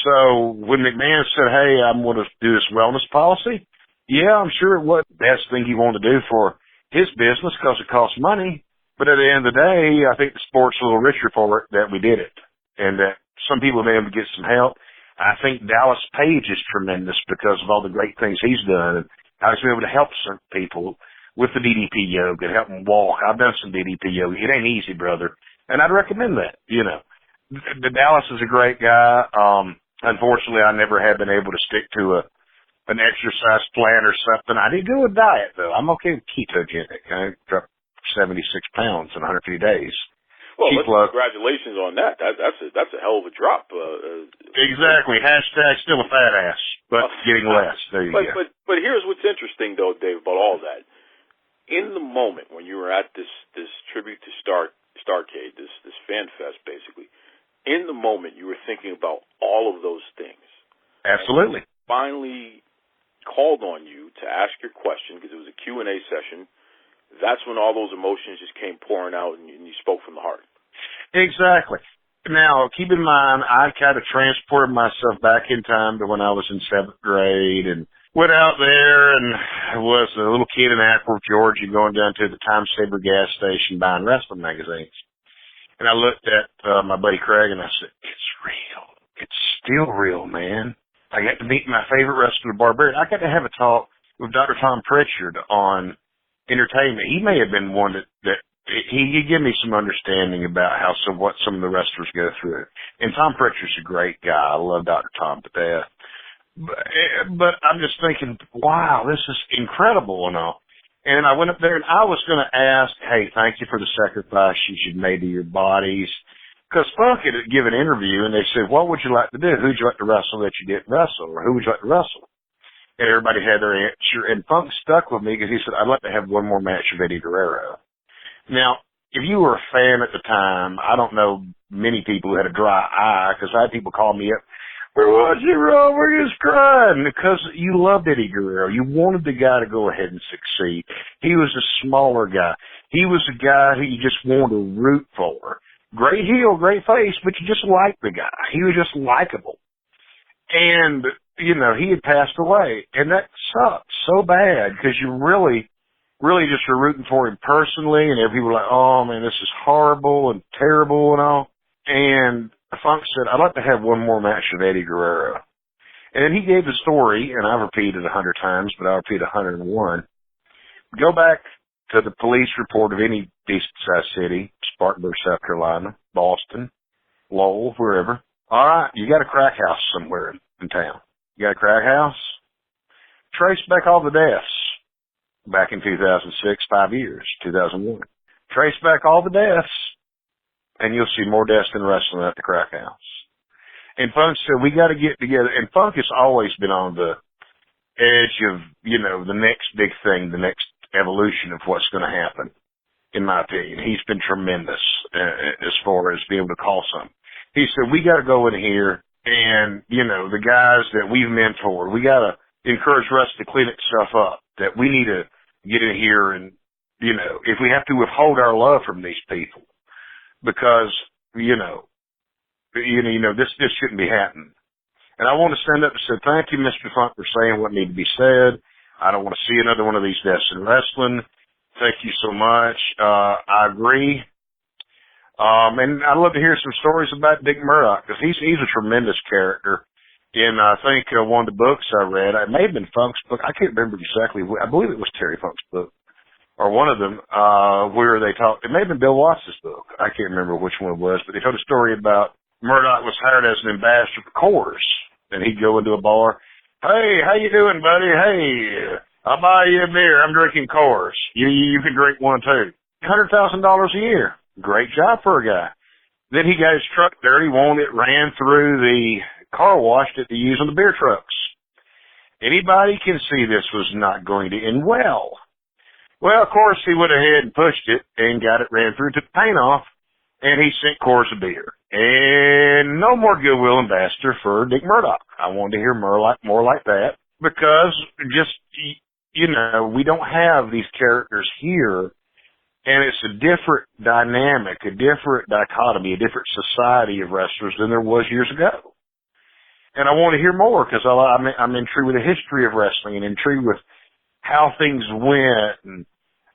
So when McMahon said, hey, I'm going to do this wellness policy, yeah, I'm sure it was the best thing he wanted to do for his business because it costs money. But at the end of the day, I think the sport's a little richer for it that we did it. And that some people have been able to get some help. I think Dallas Page is tremendous because of all the great things he's done and how he's been able to help certain people with the DDP yoga and help them walk. I've done some DDP yoga. It ain't easy, brother. And I'd recommend that, you know. The Dallas is a great guy. Unfortunately, I never have been able to stick to an exercise plan or something. I did do a diet, though. I'm okay with ketogenic. I dropped 76 pounds in 150 days. Well, congratulations on that. That's a hell of a drop. Exactly. Hashtag still a fat ass, but getting less. There you go. But here's what's interesting, though, Dave, about all that. In the moment when you were at this tribute to Starrcade, this fan fest, basically, in the moment you were thinking about all of those things. Absolutely. Finally called on you to ask your question because it was a Q&A session. That's when all those emotions just came pouring out and you spoke from the heart. Exactly. Now, keep in mind, I kind of transported myself back in time to when I was in 7th grade and went out there and was a little kid in Ackworth, Georgia, going down to the Time Saver gas station buying wrestling magazines. And I looked at my buddy Craig and I said, it's real. It's still real, man. I got to meet my favorite wrestler, Barbarian. I got to have a talk with Dr. Tom Pritchard on entertainment. He may have been one that he gave me some understanding about what some of the wrestlers go through. And Tom Pritchard's a great guy. I love Dr. Tom to death. But I'm just thinking, wow, this is incredible and all. And I went up there and I was going to ask, hey, thank you for the sacrifices you've made to your bodies. Because Funk had given an interview and they said, what would you like to do? Who'd you like to wrestle that you didn't wrestle? Or who would you like to wrestle? And everybody had their answer. And Funk stuck with me because he said, I'd like to have one more match with Eddie Guerrero. Now, if you were a fan at the time, I don't know many people who had a dry eye because I had people call me up. Where was you, Rob? We're just crying because you loved Eddie Guerrero. You wanted the guy to go ahead and succeed. He was a smaller guy. He was a guy who you just wanted to root for. Great heel, great face, but you just liked the guy. He was just likable. And, you know, he had passed away. And that sucked so bad because you really just were rooting for him personally. And people were like, oh, man, this is horrible and terrible and all. And Funk said, I'd like to have one more match with Eddie Guerrero. And then he gave the story, and I've repeated 100 times, but I'll repeat 101. Go back to the police report of any decent-sized city, Spartanburg, South Carolina, Boston, Lowell, wherever. All right, you got a crack house somewhere in town. You got a crack house? Trace back all the deaths back in 2006, 5 years, 2001. Trace back all the deaths. And you'll see more deaths than wrestling at the crack house. And Funk said, we got to get together. And Funk has always been on the edge of, you know, the next big thing, the next evolution of what's going to happen, in my opinion. He's been tremendous as far as being able to call something. He said, we got to go in here and, you know, the guys that we've mentored, we got to encourage wrestling to clean itself up, that we need to get in here and, you know, if we have to withhold our love from these people. Because, you know, this shouldn't be happening. And I want to stand up and say, thank you, Mr. Funk, for saying what needed to be said. I don't want to see another one of these deaths in wrestling. Thank you so much. I agree. And I'd love to hear some stories about Dick Murdoch, because he's a tremendous character. In, I think, one of the books I read, it may have been Funk's book. I can't remember exactly. I believe it was Terry Funk's book, or one of them, where they talked. It may have been Bill Watts' book. I can't remember which one it was, but they told a story about Murdoch was hired as an ambassador for Coors, and he'd go into a bar. Hey, how you doing, buddy? Hey, I'll buy you a beer. I'm drinking Coors. You can drink one too. $100,000 a year. Great job for a guy. Then he got his truck dirty, wanted it ran through the car wash that they use on the beer trucks. Anybody can see this was not going to end well. Well, of course, he went ahead and pushed it and got it ran through, took the paint off, and he sent Coors a beer. And no more Goodwill ambassador for Dick Murdoch. I wanted to hear more like that, because just, you know, we don't have these characters here, and it's a different dynamic, a different dichotomy, a different society of wrestlers than there was years ago. And I want to hear more, because I'm intrigued with the history of wrestling and intrigued with how things went and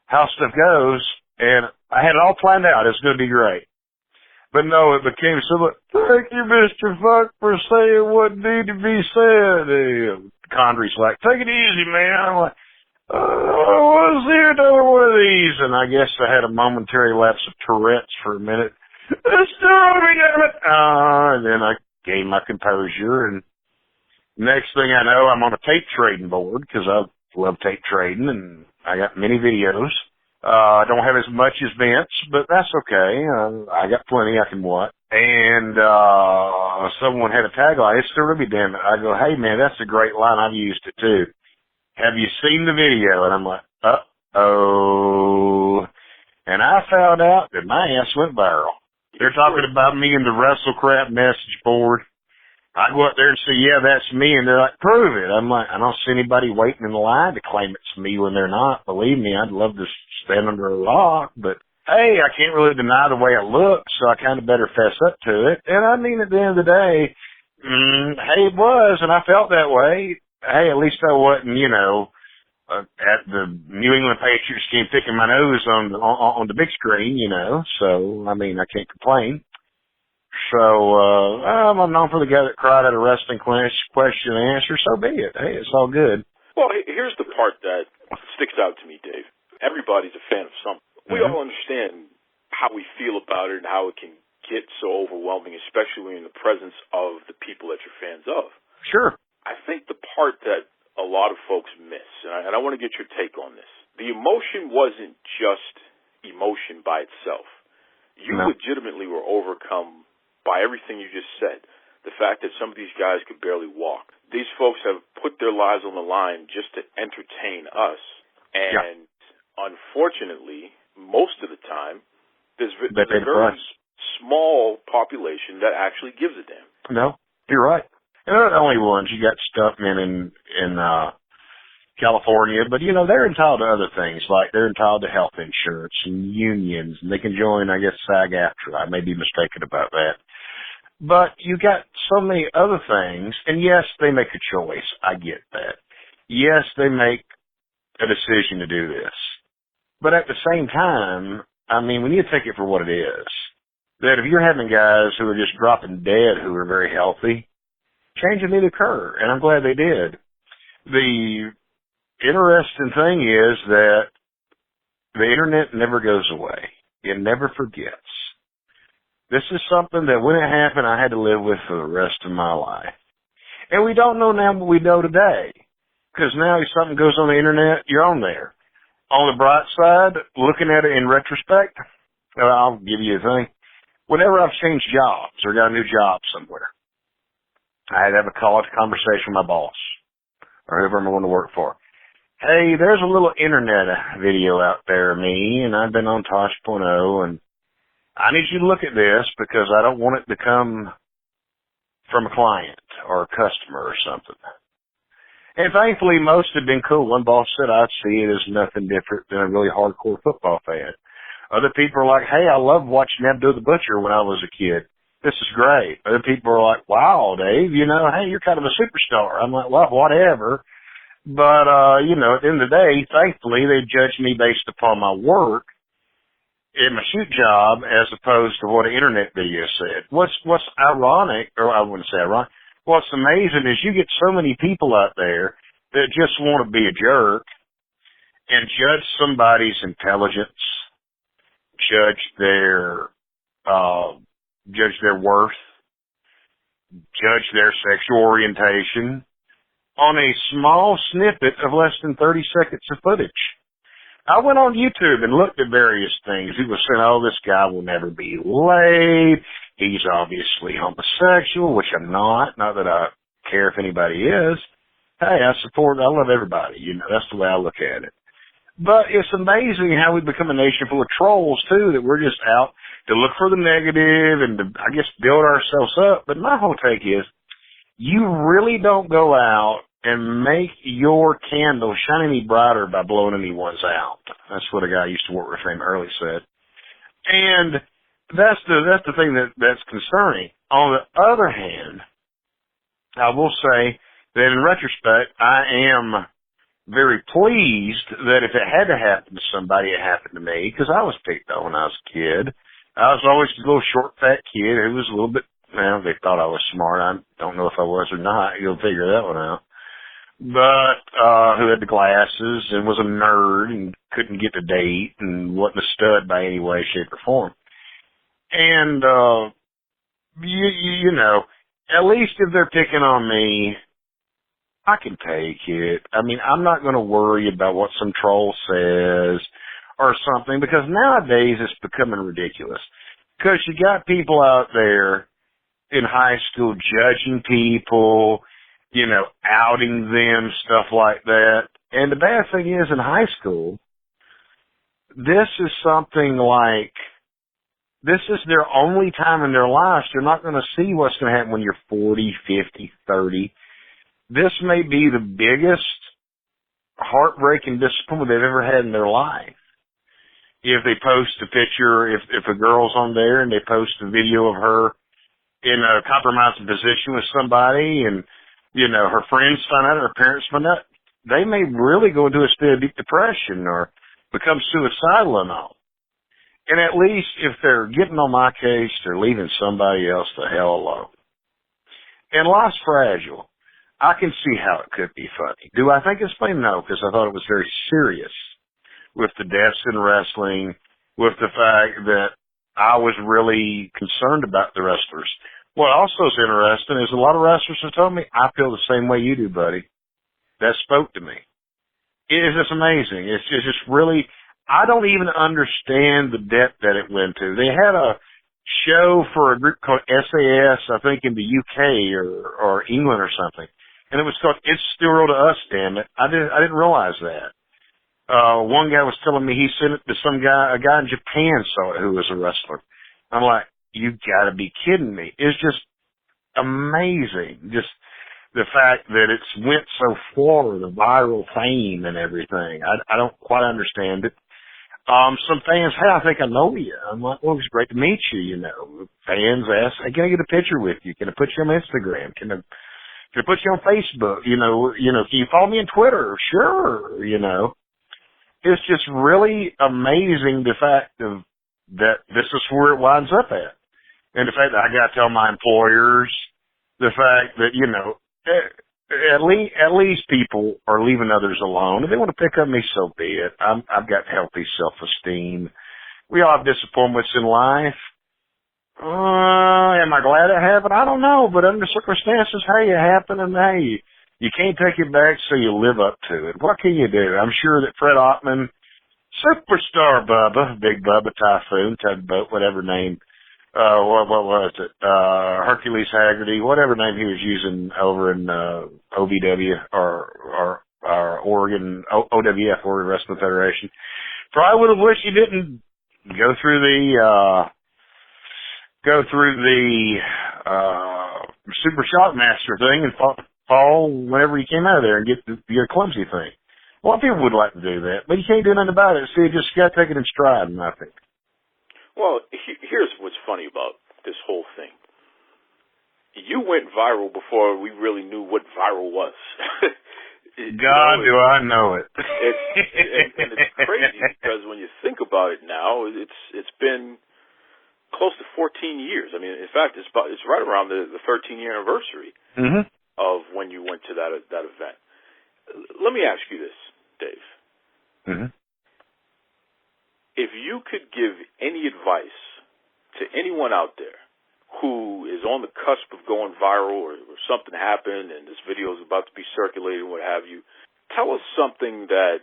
how stuff goes. And I had it all planned out. It's going to be great. But no, it became so, thank you, Mr. Fuck, for saying what needed to be said. Condry's like, take it easy, man. I'm like, I want to see another one of these. And I guess I had a momentary lapse of Tourette's for a minute. It's still me, damn it. And then I gained my composure, and next thing I know, I'm on a tape trading board, because I love tape trading, and I got many videos. I don't have as much as Vince, but that's okay. I got plenty I can watch. And someone had a tagline, it's still Ruby, damn it. I go, hey, man, that's a great line. I've used it, too. Have you seen the video? And I'm like, uh-oh. And I found out that my ass went viral. They're talking about me in the WrestleCrap message board. I go up there and say, yeah, that's me. And they're like, prove it. I'm like, I don't see anybody waiting in the line to claim it's me when they're not. Believe me, I'd love to stand under a rock. But, hey, I can't really deny the way it looks, so I kind of better fess up to it. And I mean, at the end of the day, hey, it was, and I felt that way. Hey, at least I wasn't, you know, at the New England Patriots game picking my nose on the big screen, you know. So, I mean, I can't complain. So, I'm known for the guy that cried at a wrestling question and answer, so be it. Hey, it's all good. Well, here's the part that sticks out to me, Dave. Everybody's a fan of something. We all understand how we feel about it and how it can get so overwhelming, especially when you're in the presence of the people that you're fans of. Sure. I think the part that a lot of folks miss, and I want to get your take on this, the emotion wasn't just emotion by itself. You legitimately were overcome by everything you just said. The fact that some of these guys could barely walk. These folks have put their lives on the line just to entertain us. And unfortunately, most of the time, there's a very small population that actually gives a damn. No, you're right. And they're not the only ones. You got Stuntmen in California, but, you know, they're entitled to other things, like they're entitled to health insurance and unions, and they can join, I guess, SAG-AFTRA. I may be mistaken about that. But you got so many other things, and yes, they make a choice. I get that. Yes, they make a decision to do this. But at the same time, I mean, we need to take it for what it is. That if you're having guys who are just dropping dead who are very healthy, change need to occur, and I'm glad they did. The interesting thing is that the internet never goes away. It never forgets. This is something that when it happened, I had to live with for the rest of my life. And we don't know now what we know today. Because now if something goes on the internet, you're on there. On the bright side, looking at it in retrospect, I'll give you a thing. Whenever I've changed jobs or got a new job somewhere, I had to have a conversation with my boss or whoever I'm going to work for. Hey, there's a little internet video out there of me, and I've been on Tosh.0, and I need you to look at this because I don't want it to come from a client or a customer or something. And thankfully, most have been cool. One boss said, I see it as nothing different than a really hardcore football fan. Other people are like, hey, I loved watching Abdul the Butcher when I was a kid. This is great. Other people are like, wow, Dave, you know, hey, you're kind of a superstar. I'm like, well, whatever. But, you know, at the end of the day, thankfully, they judged me based upon my work in my shoot job as opposed to what an internet video said. What's ironic, or I wouldn't say ironic, what's amazing is you get so many people out there that just want to be a jerk and judge somebody's intelligence, judge their worth, judge their sexual orientation on a small snippet of less than 30 seconds of footage. I went on YouTube and looked at various things. People saying, oh, this guy will never be laid. He's obviously homosexual, which I'm not. Not that I care if anybody is. Hey, I love everybody. You know, that's the way I look at it. But it's amazing how we become a nation full of trolls, too, that we're just out to look for the negative and to, I guess, build ourselves up. But my whole take is, you really don't go out and make your candle shine any brighter by blowing anyone's out. That's what a guy I used to work with named Early said. And that's the thing that's concerning. On the other hand, I will say that in retrospect, I am very pleased that if it had to happen to somebody, it happened to me, because I was picked on when I was a kid. I was always a little short, fat kid who was a little bit, well, they thought I was smart. I don't know if I was or not. You'll figure that one out. But who had the glasses and was a nerd and couldn't get a date and wasn't a stud by any way, shape, or form. And, you know, at least if they're picking on me, I can take it. I mean, I'm not going to worry about what some troll says or something, because nowadays it's becoming ridiculous. Because you got people out there in high school judging people, you know, outing them, stuff like that. And the bad thing is, in high school, this is something like, this is their only time in their lives. They're not going to see what's going to happen when you're 40, 50, 30. This may be the biggest heartbreaking disappointment they've ever had in their life. If they post a picture, if a girl's on there and they post a video of her in a compromising position with somebody, and, you know, her friends find out, her parents find out, they may really go into a state of deep depression or become suicidal and all. And at least if they're getting on my case, they're leaving somebody else the hell alone. And life's fragile. I can see how it could be funny. Do I think it's funny? No, because I thought it was very serious with the deaths in wrestling, with the fact that I was really concerned about the wrestlers. What also is interesting is a lot of wrestlers have told me, I feel the same way you do, buddy. That spoke to me. It is just amazing. It's just really, I don't even understand the depth that it went to. They had a show for a group called SAS, I think in the UK or England or something. And it was called It's Still Real to Us, damn it. I didn't realize that. One guy was telling me he sent it to a guy in Japan saw it who was a wrestler. I'm like, you gotta be kidding me. It's just amazing. Just the fact that it's went so far, the viral fame and everything. I don't quite understand it. Some fans, hey, I think I know you. I'm like, well, it's great to meet you, you know. Fans ask, hey, can I get a picture with you? Can I put you on Instagram? Can I put you on Facebook? You know, can you follow me on Twitter? Sure, you know. It's just really amazing the fact of that this is where it winds up at. And the fact that I got to tell my employers, the fact that, you know, at least people are leaving others alone. If they want to pick up me, so be it. I've got healthy self-esteem. We all have disappointments in life. Am I glad it happened? I don't know, but under circumstances, hey, it happened, and hey, you can't take it back, so you live up to it. What can you do? I'm sure that Fred Ottman, Superstar Bubba, Big Bubba, Typhoon, Tugboat, whatever name, what was it? Hercules Haggerty, whatever name he was using over in OVW or Oregon, OWF, Oregon Wrestling Federation. Probably would have wished he didn't go through the Super Shockmaster thing and fall whenever he came out of there and get a clumsy thing. A lot of people would like to do that, but you can't do nothing about it. So you just got to take it in stride, I think. Well, here's what's funny about this whole thing. You went viral before we really knew what viral was. God, do I know it. And it's crazy because when you think about it now, it's been close to 14 years. I mean, in fact, it's right around the 13-year anniversary of when you went to that event. Let me ask you this, Dave. If you could give any advice to anyone out there who is on the cusp of going viral or something happened and this video is about to be circulated and what have you, tell us something that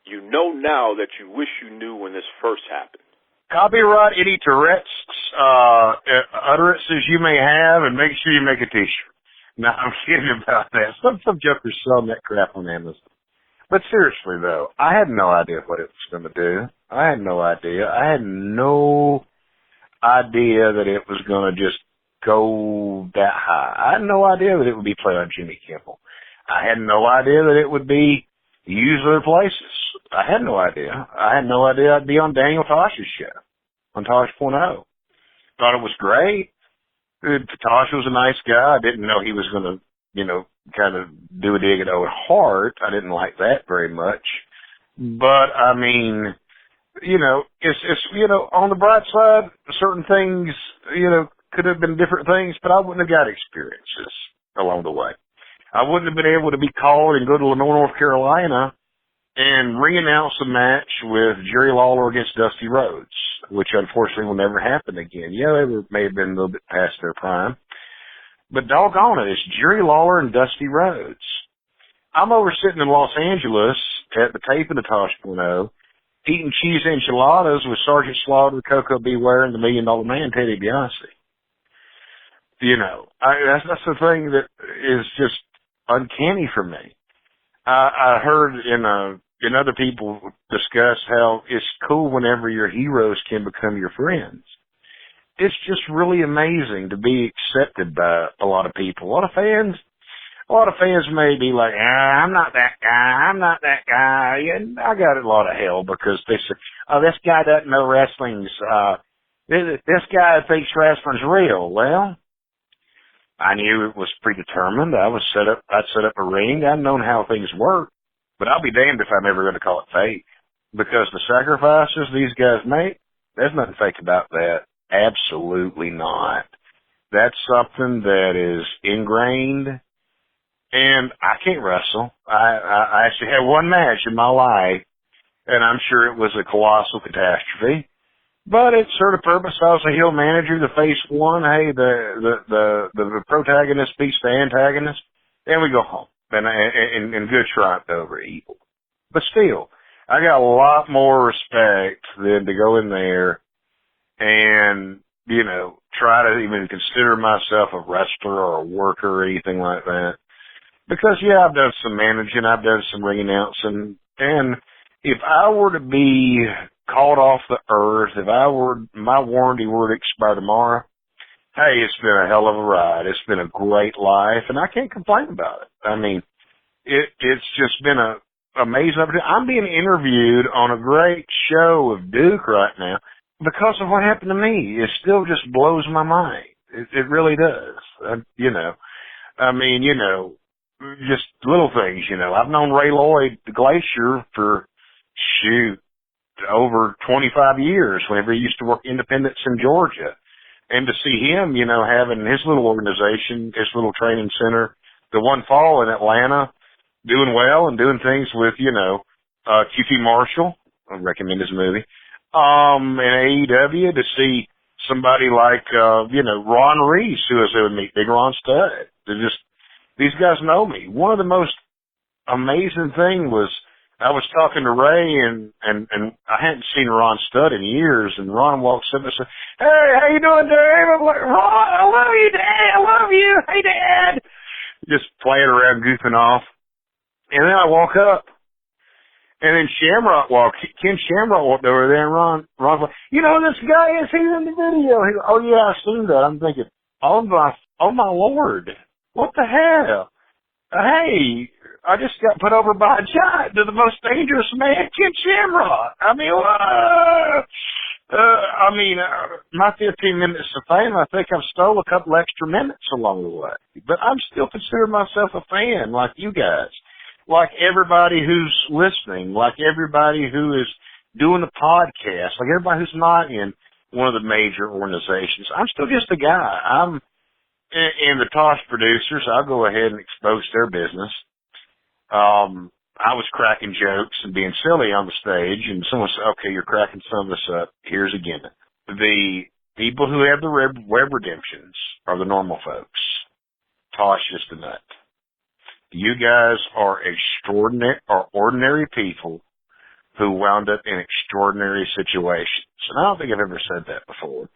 you know now that you wish you knew when this first happened. Copyright any Tourette's utterances you may have, and make sure you make a T-shirt. No, I'm kidding about that. Some jokers selling that crap on Amazon. But seriously, though, I had no idea what it was going to do. I had no idea. I had no idea that it was going to just go that high. I had no idea that it would be played on Jimmy Kimmel. I had no idea that it would be used other places. I had no idea. I had no idea I'd be on Daniel Tosh's show, on Tosh.0. Thought it was great. Tosh was a nice guy. I didn't know he was going to, kind of do a dig at Owen Hart. I didn't like that very much. But, I mean, it's on the bright side, certain things, could have been different things, but I wouldn't have got experiences along the way. I wouldn't have been able to be called and go to Lenore, North Carolina and ring-announce a match with Jerry Lawler against Dusty Rhodes, which unfortunately will never happen again. Yeah, they may have been a little bit past their prime. But doggone it, it's Jerry Lawler and Dusty Rhodes. I'm over sitting in Los Angeles at the tape of the Tosh.0, eating cheese enchiladas with Sergeant Slaughter, Coco Beware, and the $1 Million Man, Teddy Biasi. That's the thing that is just uncanny for me. I heard in other people discuss how it's cool whenever your heroes can become your friends. It's just really amazing to be accepted by a lot of people. A lot of fans may be like, I'm not that guy. And I got a lot of hell because they say, this guy doesn't know wrestling's, this guy thinks wrestling's real. Well, I knew it was predetermined. I'd set up a ring. I'd known how things work, but I'll be damned if I'm ever going to call it fake, because the sacrifices these guys make, there's nothing fake about that. Absolutely not. That's something that is ingrained, and I can't wrestle. I actually had one match in my life, and I'm sure it was a colossal catastrophe. But it served a purpose. I was a heel manager. The face won. Hey, the protagonist beats the antagonist, and we go home. And good triumph over evil. But still, I got a lot more respect than to go in there and, try to even consider myself a wrestler or a worker or anything like that. Because, yeah, I've done some managing. I've done some ring announcing. And if I were to be called off the earth, if my warranty were to expire tomorrow, hey, it's been a hell of a ride. It's been a great life, and I can't complain about it. I mean, it's just been a amazing opportunity. I'm being interviewed on a great show of Duke right now because of what happened to me. It still just blows my mind. It really does. Just little things, I've known Ray Lloyd, the Glacier, for, over 25 years, whenever he used to work Independence in Georgia. And to see him, having his little organization, his little training center, the One Fall in Atlanta, doing well and doing things with, QT Marshall, I recommend his movie, and AEW, to see somebody like, Ron Reese, who was with me, Big Ron Studd. These guys know me. One of the most amazing thing was, I was talking to Ray, and I hadn't seen Ron Studd in years, and Ron walks up and says, "Hey, how you doing, Dave?" I'm like, "Ron, I love you, Dad. I love you. Hey, Dad." Just playing around, goofing off. And then I walk up, and then Ken Shamrock walked over there, and Ron's like, this guy is, he's in the video. He goes, "Oh, yeah, I've seen that." I'm thinking, oh my Lord, what the hell? Hey, I just got put over by a giant, to the most dangerous man, Ken Shamrock. My 15 minutes of fame, I think I've stole a couple extra minutes along the way. But I'm still considering myself a fan, like you guys. like everybody who's listening, like everybody who is doing the podcast, like everybody who's not in one of the major organizations. I'm still just a guy. And the Tosh producers, I'll go ahead and expose their business. I was cracking jokes and being silly on the stage, and someone said, okay, you're cracking some of this up. Here's again. The people who have the web redemptions are the normal folks. Tosh is the nut. You guys are ordinary people who wound up in extraordinary situations. And I don't think I've ever said that before.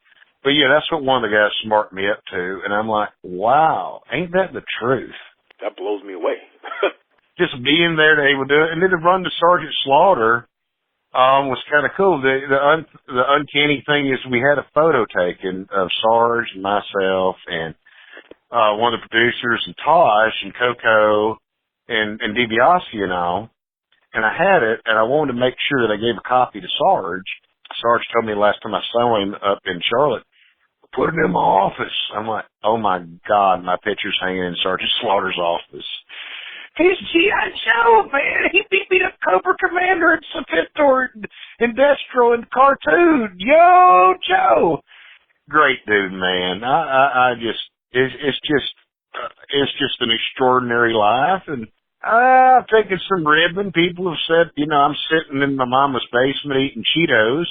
But yeah, that's what one of the guys smarted me up to. And I'm like, wow, ain't that the truth? That blows me away. Just being there to able to do it. And then to run to Sergeant Slaughter was kind of cool. The uncanny thing is we had a photo taken of Sarge and myself and one of the producers and Tosh and Coco and DiBiase and all. And I had it, and I wanted to make sure that I gave a copy to Sarge. Sarge told me last time I saw him up in Charlotte, put it in my office. I'm like, oh my God, my picture's hanging in Sergeant Slaughter's office. He's G.I. Joe, man. He beat me to Cobra Commander and Sophitor and Destro and Cartoon. Yo, Joe. Great dude, man. It's just an extraordinary life. And I've taken some ribbon. People have said, I'm sitting in my mama's basement eating Cheetos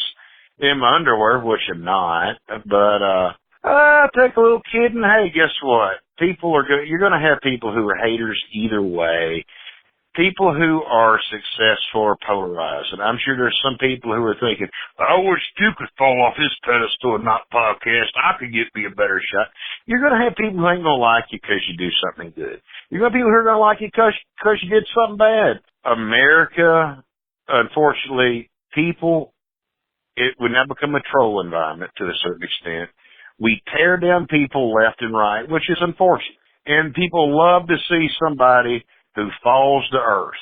in my underwear, which I'm not. But I take a little kid, and hey, guess what? You're going to have people who are haters either way. People who are successful are polarized. And I'm sure there's some people who are thinking, I wish Stu could fall off his pedestal and not podcast. I could get me a better shot. You're going to have people who ain't going to like you because you do something good. You're going to have people who are going to like you because you did something bad. America, unfortunately, it would now become a troll environment to a certain extent. We tear down people left and right, which is unfortunate. And people love to see somebody who falls to earth.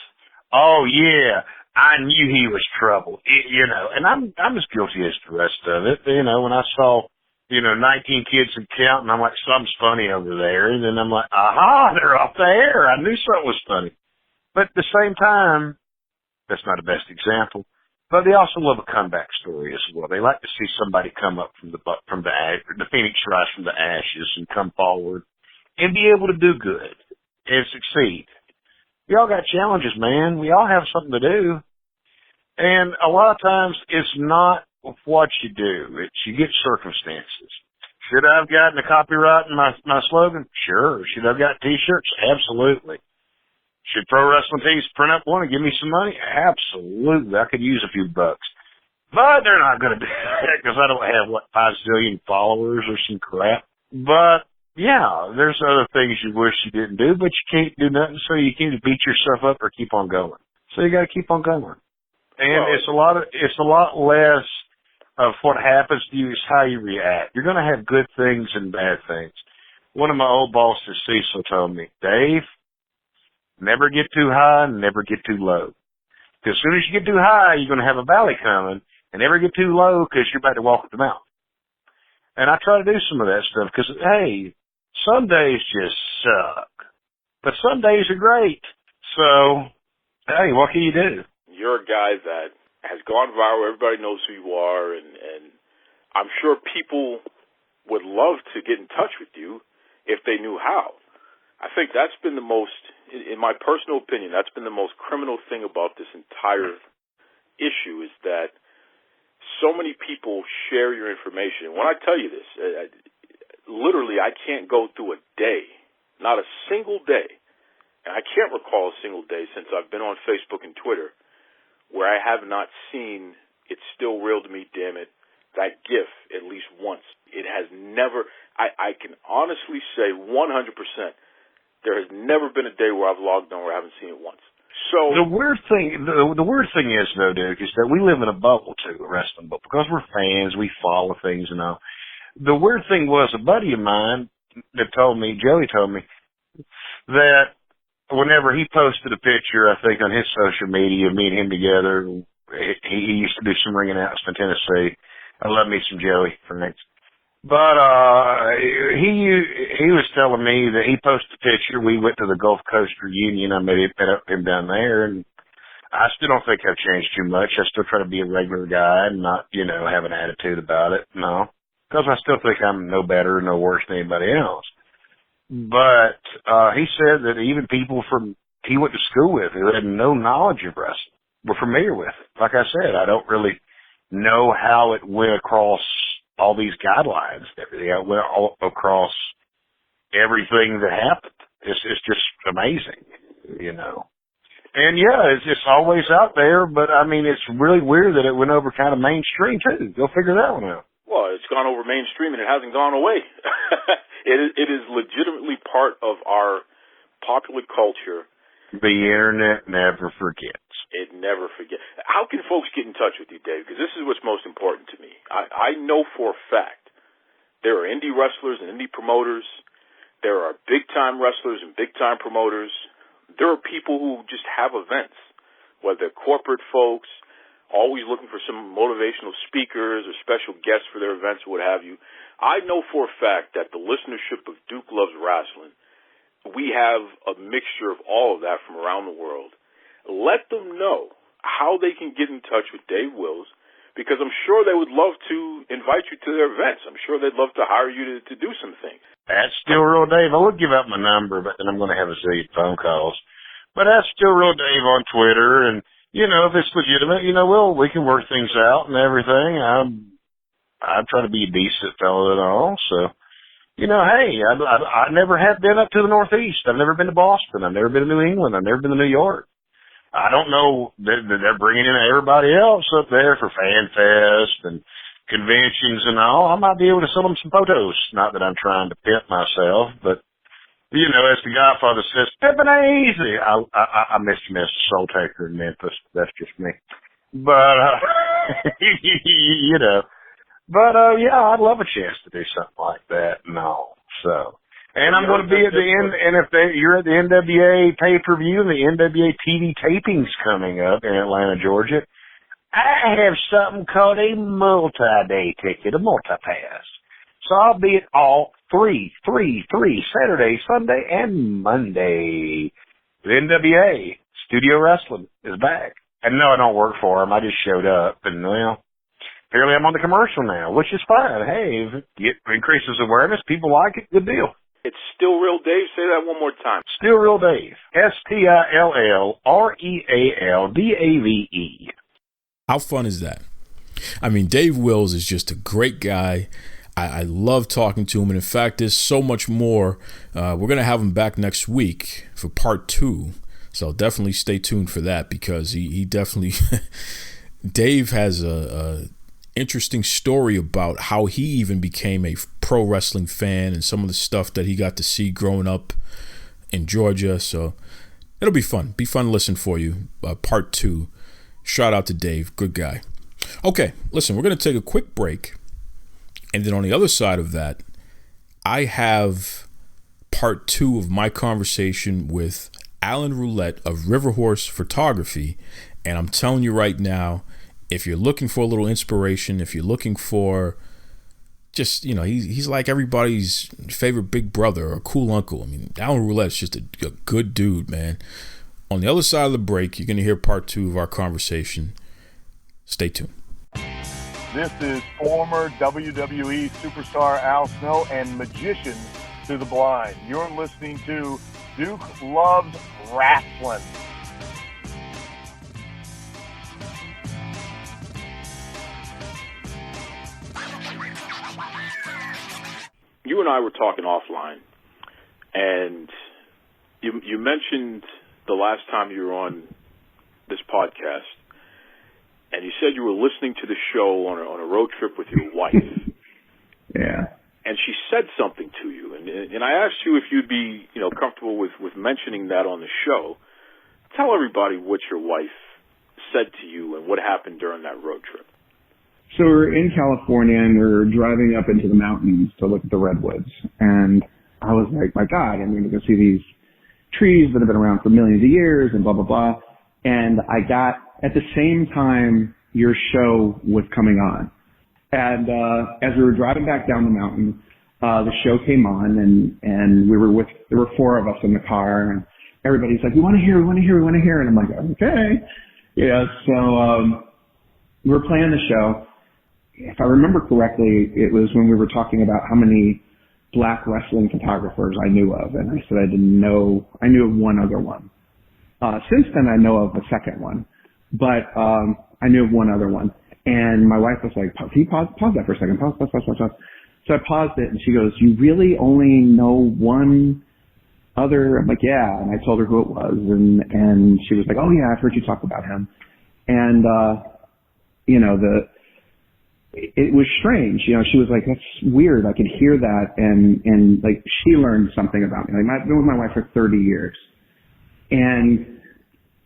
Oh yeah, I knew he was trouble. And I'm as guilty as the rest of it. When I saw, 19 kids and counting, I'm like, something's funny over there. And then I'm like, aha, they're off the air. I knew something was funny. But at the same time, that's not the best example. But they also love a comeback story as well. They like to see somebody come up from the phoenix rise from the ashes and come forward and be able to do good and succeed. We all got challenges, man. We all have something to do. And a lot of times it's not what you do. You get circumstances. Should I have gotten a copyright in my slogan? Sure. Should I have got T-shirts? Absolutely. Should Pro Wrestling Tees print up one and give me some money? Absolutely. I could use a few bucks. But they're not going to do that because I don't have, 5 zillion followers or some crap. But, yeah, there's other things you wish you didn't do, but you can't do nothing, so you can either beat yourself up or keep on going. So you got to keep on going. And it's a lot less of what happens to you is how you react. You're going to have good things and bad things. One of my old bosses, Cecil, told me, Dave, never get too high and never get too low. Because as soon as you get too high, you're going to have a valley coming, and never get too low because you're about to walk up the mountain. And I try to do some of that stuff because, hey, some days just suck. But some days are great. So, hey, what can you do? You're a guy that has gone viral. Everybody knows who you are, and I'm sure people would love to get in touch with you if they knew how. I think that's been the most, in my personal opinion, that's been the most criminal thing about this entire issue is that so many people share your information. When I tell you this, literally I can't go through a day, not a single day, and I can't recall a single day since I've been on Facebook and Twitter where I have not seen It's Still Real to Me, Damn It, that GIF at least once. It has never, I can honestly say 100%, there has never been a day where I've logged on where I haven't seen it once. So the weird thing is though, Duke, is that we live in a bubble too, a wrestling bubble, because we're fans, we follow things and all. The weird thing was a buddy of mine that told me, Joey told me, that whenever he posted a picture, I think on his social media, me and him together, he used to do some ringing outs in Tennessee. I love me some Joey, for next. But he was telling me that he posted a picture. We went to the Gulf Coast reunion. I met up him down there, and I still don't think I've changed too much. I still try to be a regular guy and not, have an attitude about it. No, because I still think I'm no better, no worse than anybody else. But he said that even people he went to school with who had no knowledge of wrestling were familiar with it. Like I said, I don't really know how it went across all these guidelines, everything. It went all across everything that happened. It's just amazing, And yeah, it's always out there, but I mean, it's really weird that it went over kind of mainstream too. Go figure that one out. Well, it's gone over mainstream and it hasn't gone away. It is legitimately part of our popular culture. The internet never forgets. It never forgets. How can folks get in touch with you, Dave? Because this is what's most important to me. I know for a fact there are indie wrestlers and indie promoters. There are big-time wrestlers and big-time promoters. There are people who just have events, whether they're corporate folks, always looking for some motivational speakers or special guests for their events or what have you. I know for a fact that the listenership of Duke Loves Rasslin, we have a mixture of all of that from around the world. Let them know how they can get in touch with Dave Wills, because I'm sure they would love to invite you to their events. I'm sure they'd love to hire you to do some things. That's Still Real Dave. I would give out my number, but then I'm going to have a zillion phone calls. But that's Still Real Dave on Twitter, and, if it's legitimate, we can work things out and everything. I try to be a decent fellow and all, so... hey, I never have been up to the Northeast. I've never been to Boston. I've never been to New England. I've never been to New York. I don't know that they're bringing in everybody else up there for Fan Fest and conventions and all. I might be able to sell them some photos. Not that I'm trying to pimp myself, but, as the Godfather says, pimping ain't easy. I miss Mr. Soul Taker in Memphis. That's just me. But, But, I'd love a chance to do something like that and all. So, and I'm going to be at the end, and if you're at the NWA pay-per-view and the NWA TV tapings coming up in Atlanta, Georgia, I have something called a multi-day ticket, a multi-pass. So I'll be at all three, Saturday, Sunday, and Monday. The NWA Studio Wrestling is back. And no, I don't work for them. I just showed up, and apparently I'm on the commercial now, which is fine. Hey, if it increases awareness, people like it, good deal. It's Still Real Dave. Say that one more time. Still Real Dave. StillRealdave. How fun is that? I mean, Dave Wills is just a great guy. I love talking to him. And in fact, there's so much more. We're going to have him back next week for part 2. So definitely stay tuned for that, because he definitely... Dave has a interesting story about how he even became a pro wrestling fan and some of the stuff that he got to see growing up in Georgia. So it'll be fun. Be fun to listen for you. Part 2. Shout out to Dave. Good guy. Okay, listen, we're going to take a quick break. And then on the other side of that, I have part 2 of my conversation with Alan Rolette of RiverHorse Photography. And I'm telling you right now, if you're looking for a little inspiration, if you're looking for just, he's like everybody's favorite big brother or cool uncle. I mean, Alan Roulette's just a good dude, man. On the other side of the break, you're going to hear part 2 of our conversation. Stay tuned. This is former WWE superstar Al Snow and magician to the blind. You're listening to Duke Loves Rasslin. You and I were talking offline, and you mentioned the last time you were on this podcast, and you said you were listening to the show on a road trip with your wife. Yeah. And she said something to you, and I asked you if you'd be comfortable with mentioning that on the show. Tell everybody what your wife said to you and what happened during that road trip. So we're in California, and we're driving up into the mountains to look at the redwoods. And I was like, my God, I'm going to go see these trees that have been around for millions of years and blah, blah, blah. And I got, at the same time, your show was coming on. And as we were driving back down the mountain, the show came on, and there were 4 of us in the car, and everybody's like, we want to hear. And I'm like, okay. Yeah, so we were playing the show. If I remember correctly, it was when we were talking about how many black wrestling photographers I knew of, and I said I knew of one other one. Since then, I know of a second one, but I knew of one other one. And my wife was like, can you pause that for a second? Pause. So I paused it, and she goes, you really only know one other? I'm like, yeah. And I told her who it was, and she was like, oh yeah, I've heard you talk about him. And it was strange. She was like, that's weird. I could hear that. And like, she learned something about me. Like, I've been with my wife for 30 years. And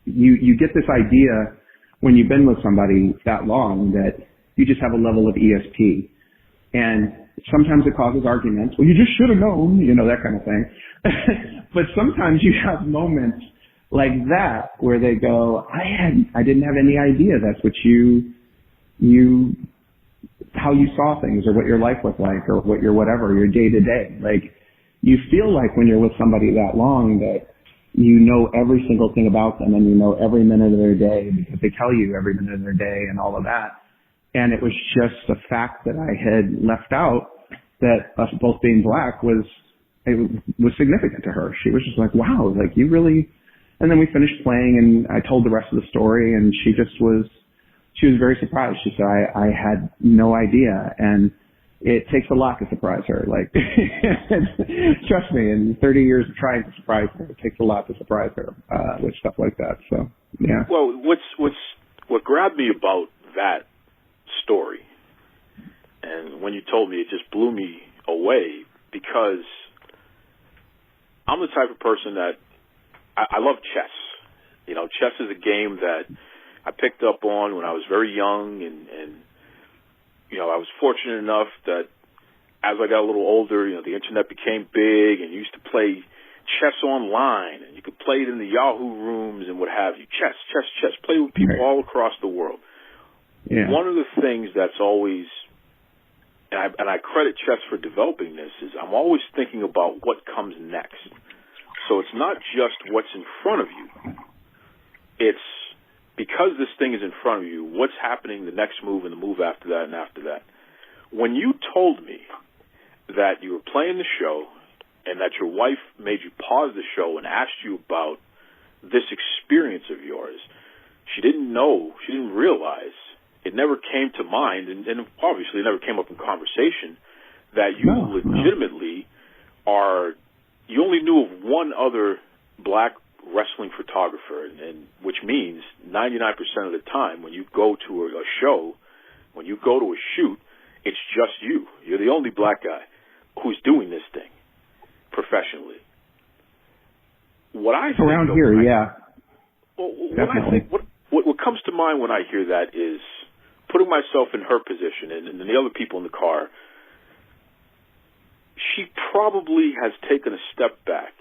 you get this idea when you've been with somebody that long that you just have a level of ESP. And sometimes it causes arguments. Well, you just should have known, that kind of thing. But sometimes you have moments like that where they go, I didn't have any idea that's what how you saw things, or what your life was like, or what your day to day. Like, you feel like when you're with somebody that long that you know every single thing about them, and you know every minute of their day because they tell you every minute of their day and all of that. And it was just a fact that I had left out, that us both being black was significant to her. She was just like, wow, like, you really. And then we finished playing, and I told the rest of the story, and she was very surprised. She said, I had no idea. And it takes a lot to surprise her. Like, trust me, in 30 years of trying to surprise her, it takes a lot to surprise her with stuff like that. So, yeah. Well, what grabbed me about that story, and when you told me, it just blew me away, because I'm the type of person that I love chess. Chess is a game that I picked up on when I was very young, and I was fortunate enough that as I got a little older, the internet became big, and you used to play chess online, and you could play it in the Yahoo rooms and what have you. Chess, play with people all across the world. Yeah. One of the things that's always, and I credit chess for developing this, is I'm always thinking about what comes next. So it's not just what's in front of you. It's because this thing is in front of you, what's happening, the next move, and the move after that and after that. When you told me that you were playing the show and that your wife made you pause the show and asked you about this experience of yours, she didn't realize, it never came to mind, and obviously it never came up in conversation, that you legitimately you only knew of one other black wrestling photographer, and which means 99% of the time when you go to a show, when you go to a shoot, it's just you. You're the only black guy who's doing this thing professionally. What I think around here, yeah. What comes to mind when I hear that is putting myself in her position and the other people in the car. She probably has taken a step back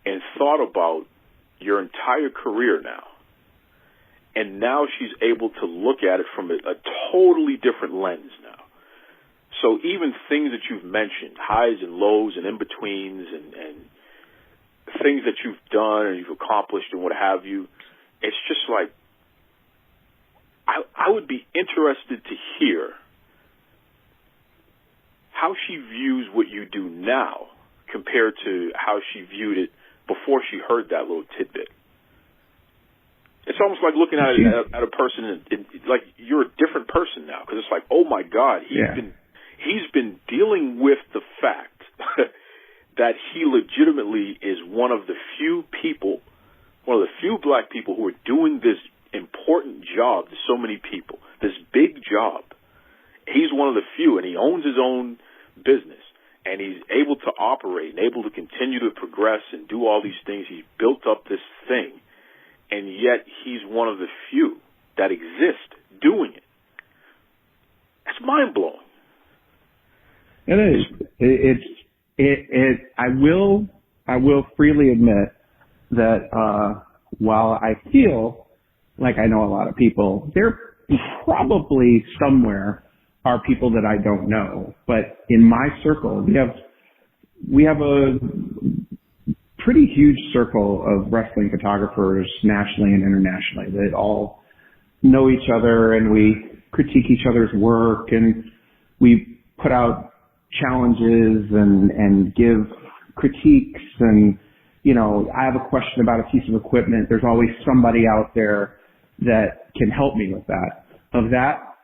and thought about your entire career now. And now she's able to look at it from a totally different lens now. So even things that you've mentioned, highs and lows and in-betweens and things that you've done and you've accomplished and what have you, it's just like, I would be interested to hear how she views what you do now compared to how she viewed it before she heard that little tidbit. It's almost like looking at it at a person, like you're a different person now, because it's like, oh my God, he's been dealing with the fact that he legitimately is one of the few black people who are doing this important job to so many people, this big job. He's one of the few, and he owns his own business, and he's able to operate and able to continue to progress and do all these things. He's built up this thing, and yet he's one of the few that exist doing it. That's mind-blowing. It is. I will freely admit that while I feel like I know a lot of people, they're probably somewhere are people that I don't know. But in my circle, we have a pretty huge circle of wrestling photographers nationally and internationally that all know each other, and we critique each other's work, and we put out challenges and give critiques. And, you know, I have a question about a piece of equipment. There's always somebody out there that can help me with that. Of that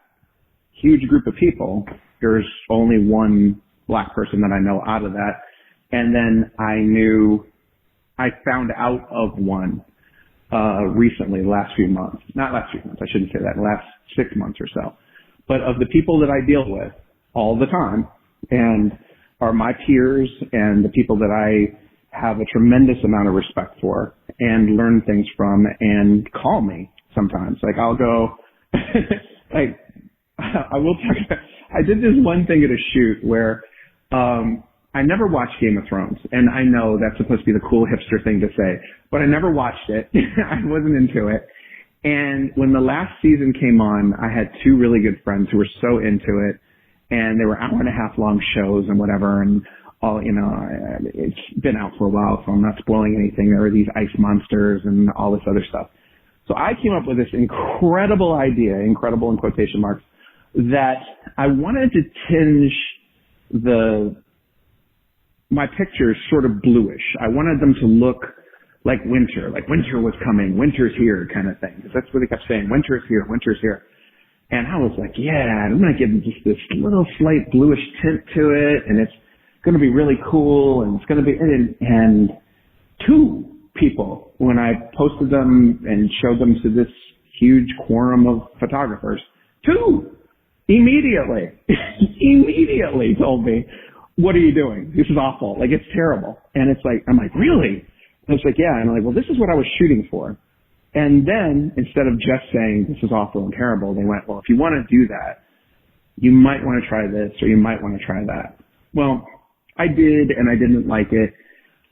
huge group of people, there's only one black person that I know out of that. And then I found out of one recently, last few months. Not last few months, I shouldn't say that, last 6 months or so. But of the people that I deal with all the time and are my peers and the people that I have a tremendous amount of respect for and learn things from and call me sometimes. Like I'll go, like, I will tell you, I did this one thing at a shoot where I never watched Game of Thrones, and I know that's supposed to be the cool hipster thing to say, but I never watched it. I wasn't into it. And when the last season came on, I had two really good friends who were so into it, and they were hour-and-a-half long shows and whatever, and all, you know, it's been out for a while, so I'm not spoiling anything. There were these ice monsters and all this other stuff. So I came up with this incredible idea, incredible in quotation marks, that I wanted to tinge my pictures sort of bluish. I wanted them to look like winter was coming, winter's here kind of thing. Because that's what they kept saying, winter's here, winter's here. And I was like, yeah, I'm going to give them just this little slight bluish tint to it, and it's going to be really cool, and it's going to be, and two people, when I posted them and showed them to this huge quorum of photographers, two immediately told me, what are you doing? This is awful. Like, it's terrible. And it's like, I'm like, really? And it's like, yeah. And I'm like, well, this is what I was shooting for. And then instead of just saying this is awful and terrible, they went, well, if you want to do that, you might want to try this or you might want to try that. Well, I did, and I didn't like it.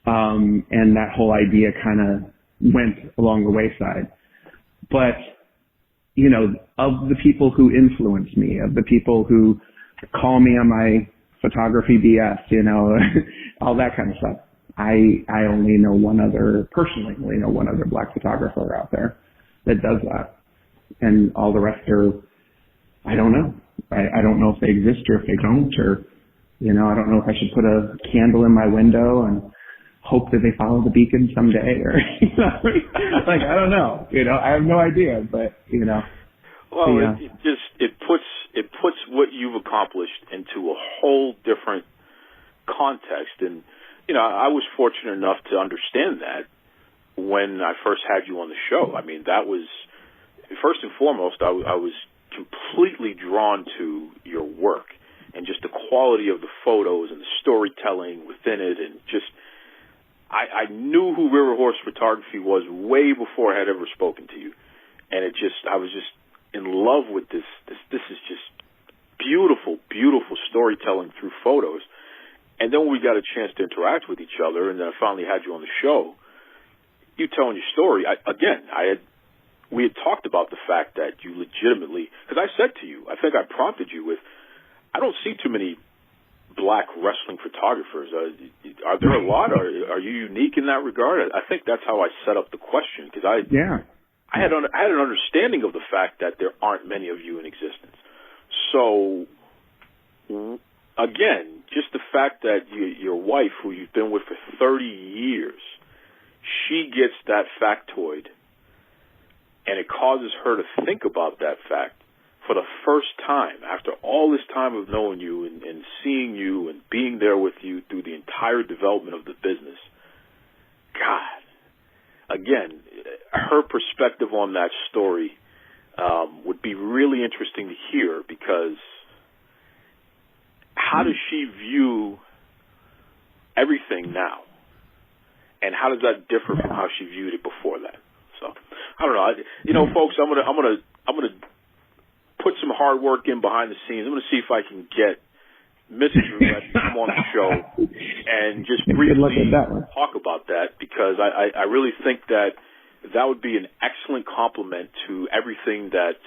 And that whole idea kind of went along the wayside. But, you know, of the people who influence me, of the people who call me on my photography BS, you know, all that kind of stuff, I only know personally know one other black photographer out there that does that. And all the rest are, I don't know. I don't know if they exist or if they don't, or, you know, I don't know if I should put a candle in my window and hope that they follow the beacon someday, or, you know, like, I don't know. You know, I have no idea, but, you know. Well, it puts what you've accomplished into a whole different context. And, you know, I was fortunate enough to understand that when I first had you on the show. I mean, that was, first and foremost, I was completely drawn to your work and just the quality of the photos and the storytelling within it. And just, I knew who RiverHorse Photography was way before I had ever spoken to you. And I was just in love with this. This is just beautiful, beautiful storytelling through photos. And then when we got a chance to interact with each other, and then I finally had you on the show, you telling your story. We had talked about the fact that you legitimately, because I said to you, I think I prompted you with, I don't see too many black wrestling photographers. Are there a lot? Are you unique in that regard? I think that's how I set up the question, because I had an understanding of the fact that there aren't many of you in existence. So, again, just the fact that your wife, who you've been with for 30 years, she gets that factoid, and it causes her to think about that fact for the first time after all this time of knowing you and seeing you and being there with you through the entire development of the business. God, again, her perspective on that story would be really interesting to hear, because how does she view everything now, and how does that differ from how she viewed it before that? So I don't know. You know, folks, I'm gonna put some hard work in behind the scenes. I'm gonna see if I can get Mrs. Rolette to come on the show and just briefly talk about that, because I really think that would be an excellent complement to everything that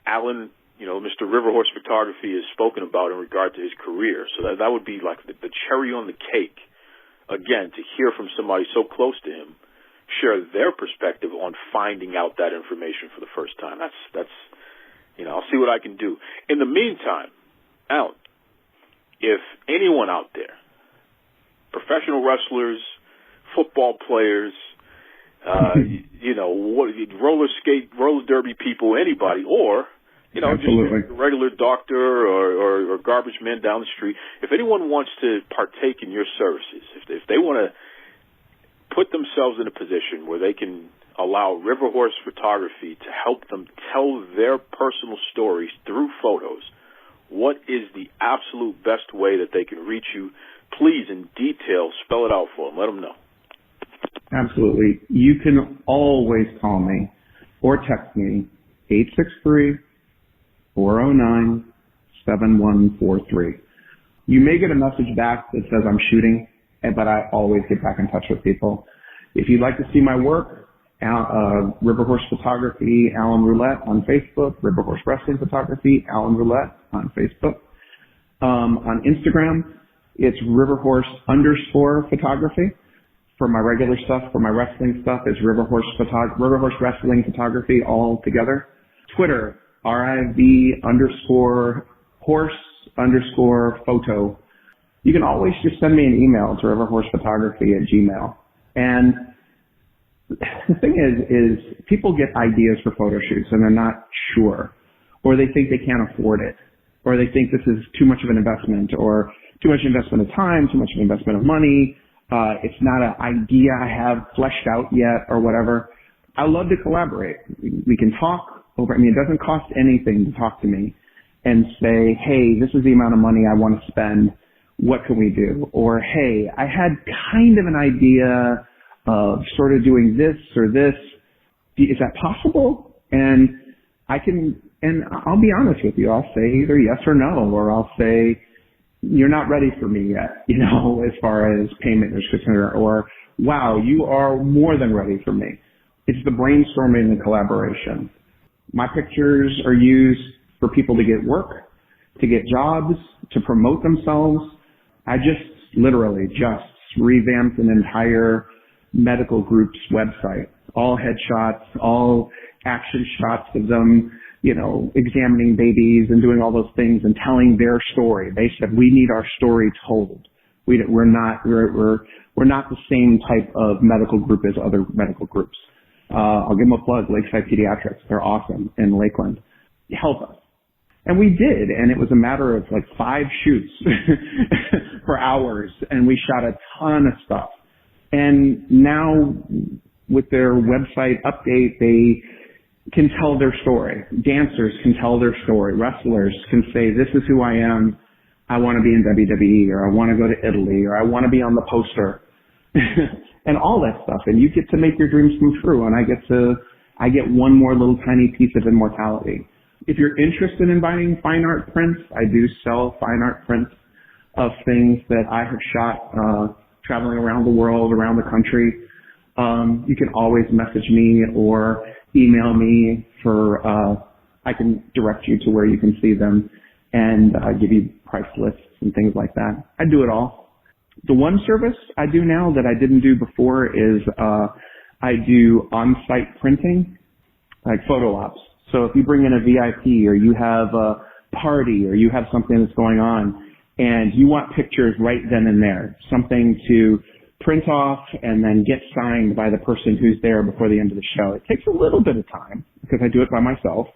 Alan, Mr. RiverHorse Photography is spoken about in regard to his career. So that would be like the cherry on the cake, again, to hear from somebody so close to him, share their perspective on finding out that information for the first time. That's I'll see what I can do. In the meantime, Alan, if anyone out there, professional wrestlers, football players, roller derby people, anybody, or just a regular doctor or garbage man down the street. If anyone wants to partake in your services, if they want to put themselves in a position where they can allow RiverHorse Photography to help them tell their personal stories through photos, what is the absolute best way that they can reach you? Please, in detail, spell it out for them. Let them know. Absolutely. You can always call me or text me, 863-409-7143. You may get a message back that says I'm shooting, but I always get back in touch with people. If you'd like to see my work, RiverHorse Photography, Alan Rolette on Facebook, RiverHorse Wrestling Photography, Alan Rolette on Facebook. On Instagram, it's RiverHorse_photography. For my regular stuff, for my wrestling stuff, it's RiverHorse Wrestling Photography all together. Twitter, RIV_horse_photo. You can always just send me an email to riverhorsephotography@gmail. And the thing is people get ideas for photo shoots and they're not sure, or they think they can't afford it, or they think this is too much of an investment, or too much investment of time, too much of an investment of money. It's not an idea I have fleshed out yet or whatever. I love to collaborate. We can talk over, it doesn't cost anything to talk to me and say, hey, this is the amount of money I want to spend. What can we do? Or, hey, I had kind of an idea of sort of doing this or this. Is that possible? And I'll be honest with you. I'll say either yes or no, or I'll say, you're not ready for me yet, as far as payment is concerned, or wow, you are more than ready for me. It's the brainstorming and the collaboration. My pictures are used for people to get work, to get jobs, to promote themselves. I literally revamped an entire medical group's website, all headshots, all action shots of them, examining babies and doing all those things and telling their story. They said, we need our story told. We're not the same type of medical group as other medical groups. I'll give them a plug, Lakeside Pediatrics. They're awesome in Lakeland. Help us. And we did, and it was a matter of 5 shoots for hours, and we shot a ton of stuff. And now with their website update, they can tell their story. Dancers can tell their story. Wrestlers can say, this is who I am. I want to be in WWE, or I want to go to Italy, or I want to be on the poster, and all that stuff. And you get to make your dreams come true, and I get one more little tiny piece of immortality. If you're interested in buying fine art prints, I do sell fine art prints of things that I have shot traveling around the world, around the country. You can always message me or email me I can direct you to where you can see them and give you price lists and things like that. I do it all. The one service I do now that I didn't do before is I do on-site printing, like photo ops. So if you bring in a VIP or you have a party or you have something that's going on and you want pictures right then and there, something to print off and then get signed by the person who's there before the end of the show. It takes a little bit of time because I do it by myself,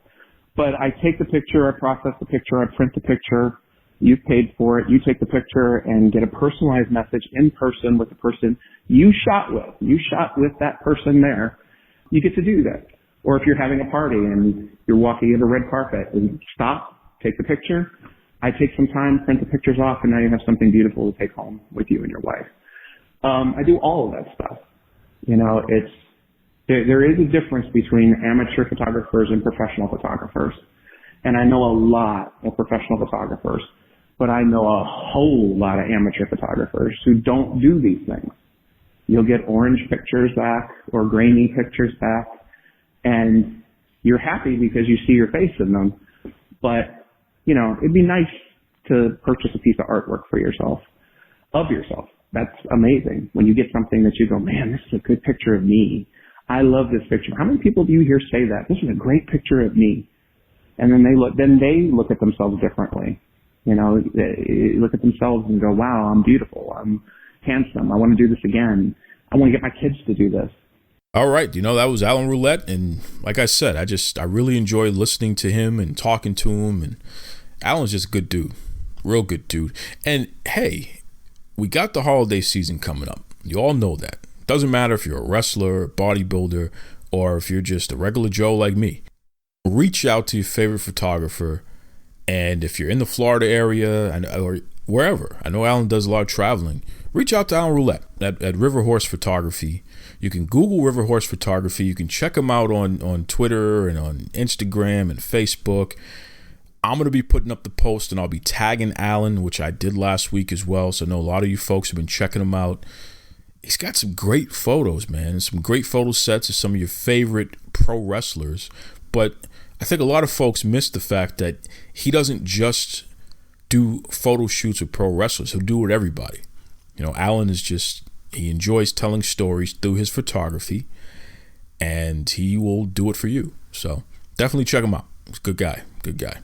but I take the picture, I process the picture, I print the picture, you've paid for it, you take the picture and get a personalized message in person with the person you shot with. You shot with that person there. You get to do that. Or if you're having a party and you're walking in the red carpet and stop, take the picture. I take some time, print the pictures off, and now you have something beautiful to take home with you and your wife. I do all of that stuff. There is a difference between amateur photographers and professional photographers. And I know a lot of professional photographers, but I know a whole lot of amateur photographers who don't do these things. You'll get orange pictures back or grainy pictures back, and you're happy because you see your face in them. But, you know, it'd be nice to purchase a piece of artwork for yourself, of yourself. That's amazing. When you get something that you go, man, this is a good picture of me. I love this picture. How many people do you hear say that? This is a great picture of me. And then they look at themselves differently. You know, they look at themselves and go, wow, I'm beautiful. I'm handsome. I want to do this again. I want to get my kids to do this. All right. You know, that was Alan Rolette. And like I said, I really enjoyed listening to him and talking to him. And Alan's just a good dude, real good dude. And hey, we got the holiday season coming up. You all know that. Doesn't matter if you're a wrestler, a bodybuilder, or if you're just a regular Joe like me. Reach out to your favorite photographer. And if you're in the Florida area or wherever, I know Alan does a lot of traveling, reach out to Alan Rolette at RiverHorse Photography. You can Google RiverHorse Photography. You can check him out on Twitter and on Instagram and Facebook. I'm going to be putting up the post, and I'll be tagging Alan, which I did last week as well. So I know a lot of you folks have been checking him out. He's got some great photos, man. Some great photo sets of some of your favorite pro wrestlers. But I think a lot of folks miss the fact that he doesn't just do photo shoots with pro wrestlers. He'll do it with everybody. You know, Alan he enjoys telling stories through his photography, and he will do it for you. So definitely check him out. He's a good guy. Good guy.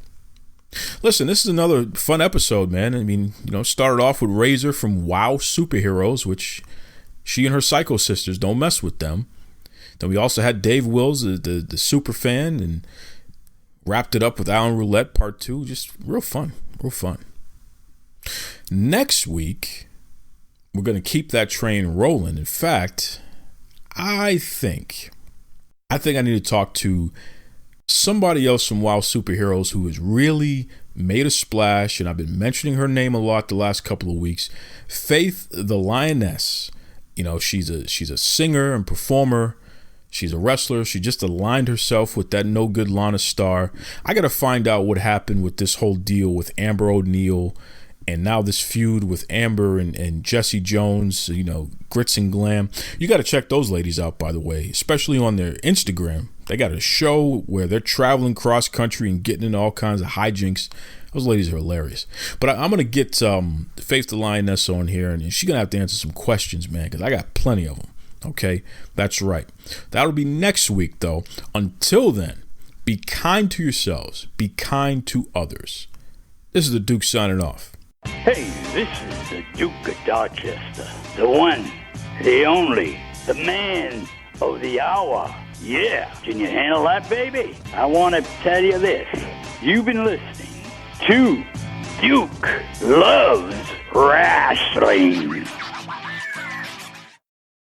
Listen, this is another fun episode, man. I mean, you know, started off with Razor from Wow Superheroes, which she and her Psycho sisters, don't mess with them. Then we also had Dave Wills, the super fan, and wrapped it up with Alan Rolette Part 2. Just real fun. Next week, we're going to keep that train rolling. In fact, I think I need to talk to somebody else from WoW Superheroes who has really made a splash, and I've been mentioning her name a lot the last couple of weeks. Faith the Lioness. You know, she's a singer and performer. She's a wrestler. She just aligned herself with that no good Lana Star. I got to find out what happened with this whole deal with Amber O'Neal, and now this feud with Amber and Jesse Jones, you know, Grits and Glam. You got to check those ladies out, by the way, especially on their Instagram. They got a show where they're traveling cross country and getting into all kinds of hijinks. Those ladies are hilarious. But I'm going to get Faith the Lioness on here, and she's going to have to answer some questions, man, because I got plenty of them. Okay, that's right. That'll be next week, though. Until then, be kind to yourselves. Be kind to others. This is the Duke signing off. Hey, this is the Duke of Dorchester. The one, the only, the man of the hour. Yeah, can you handle that, baby? I want to tell you this. You've been listening to Duke Loves Wrestling.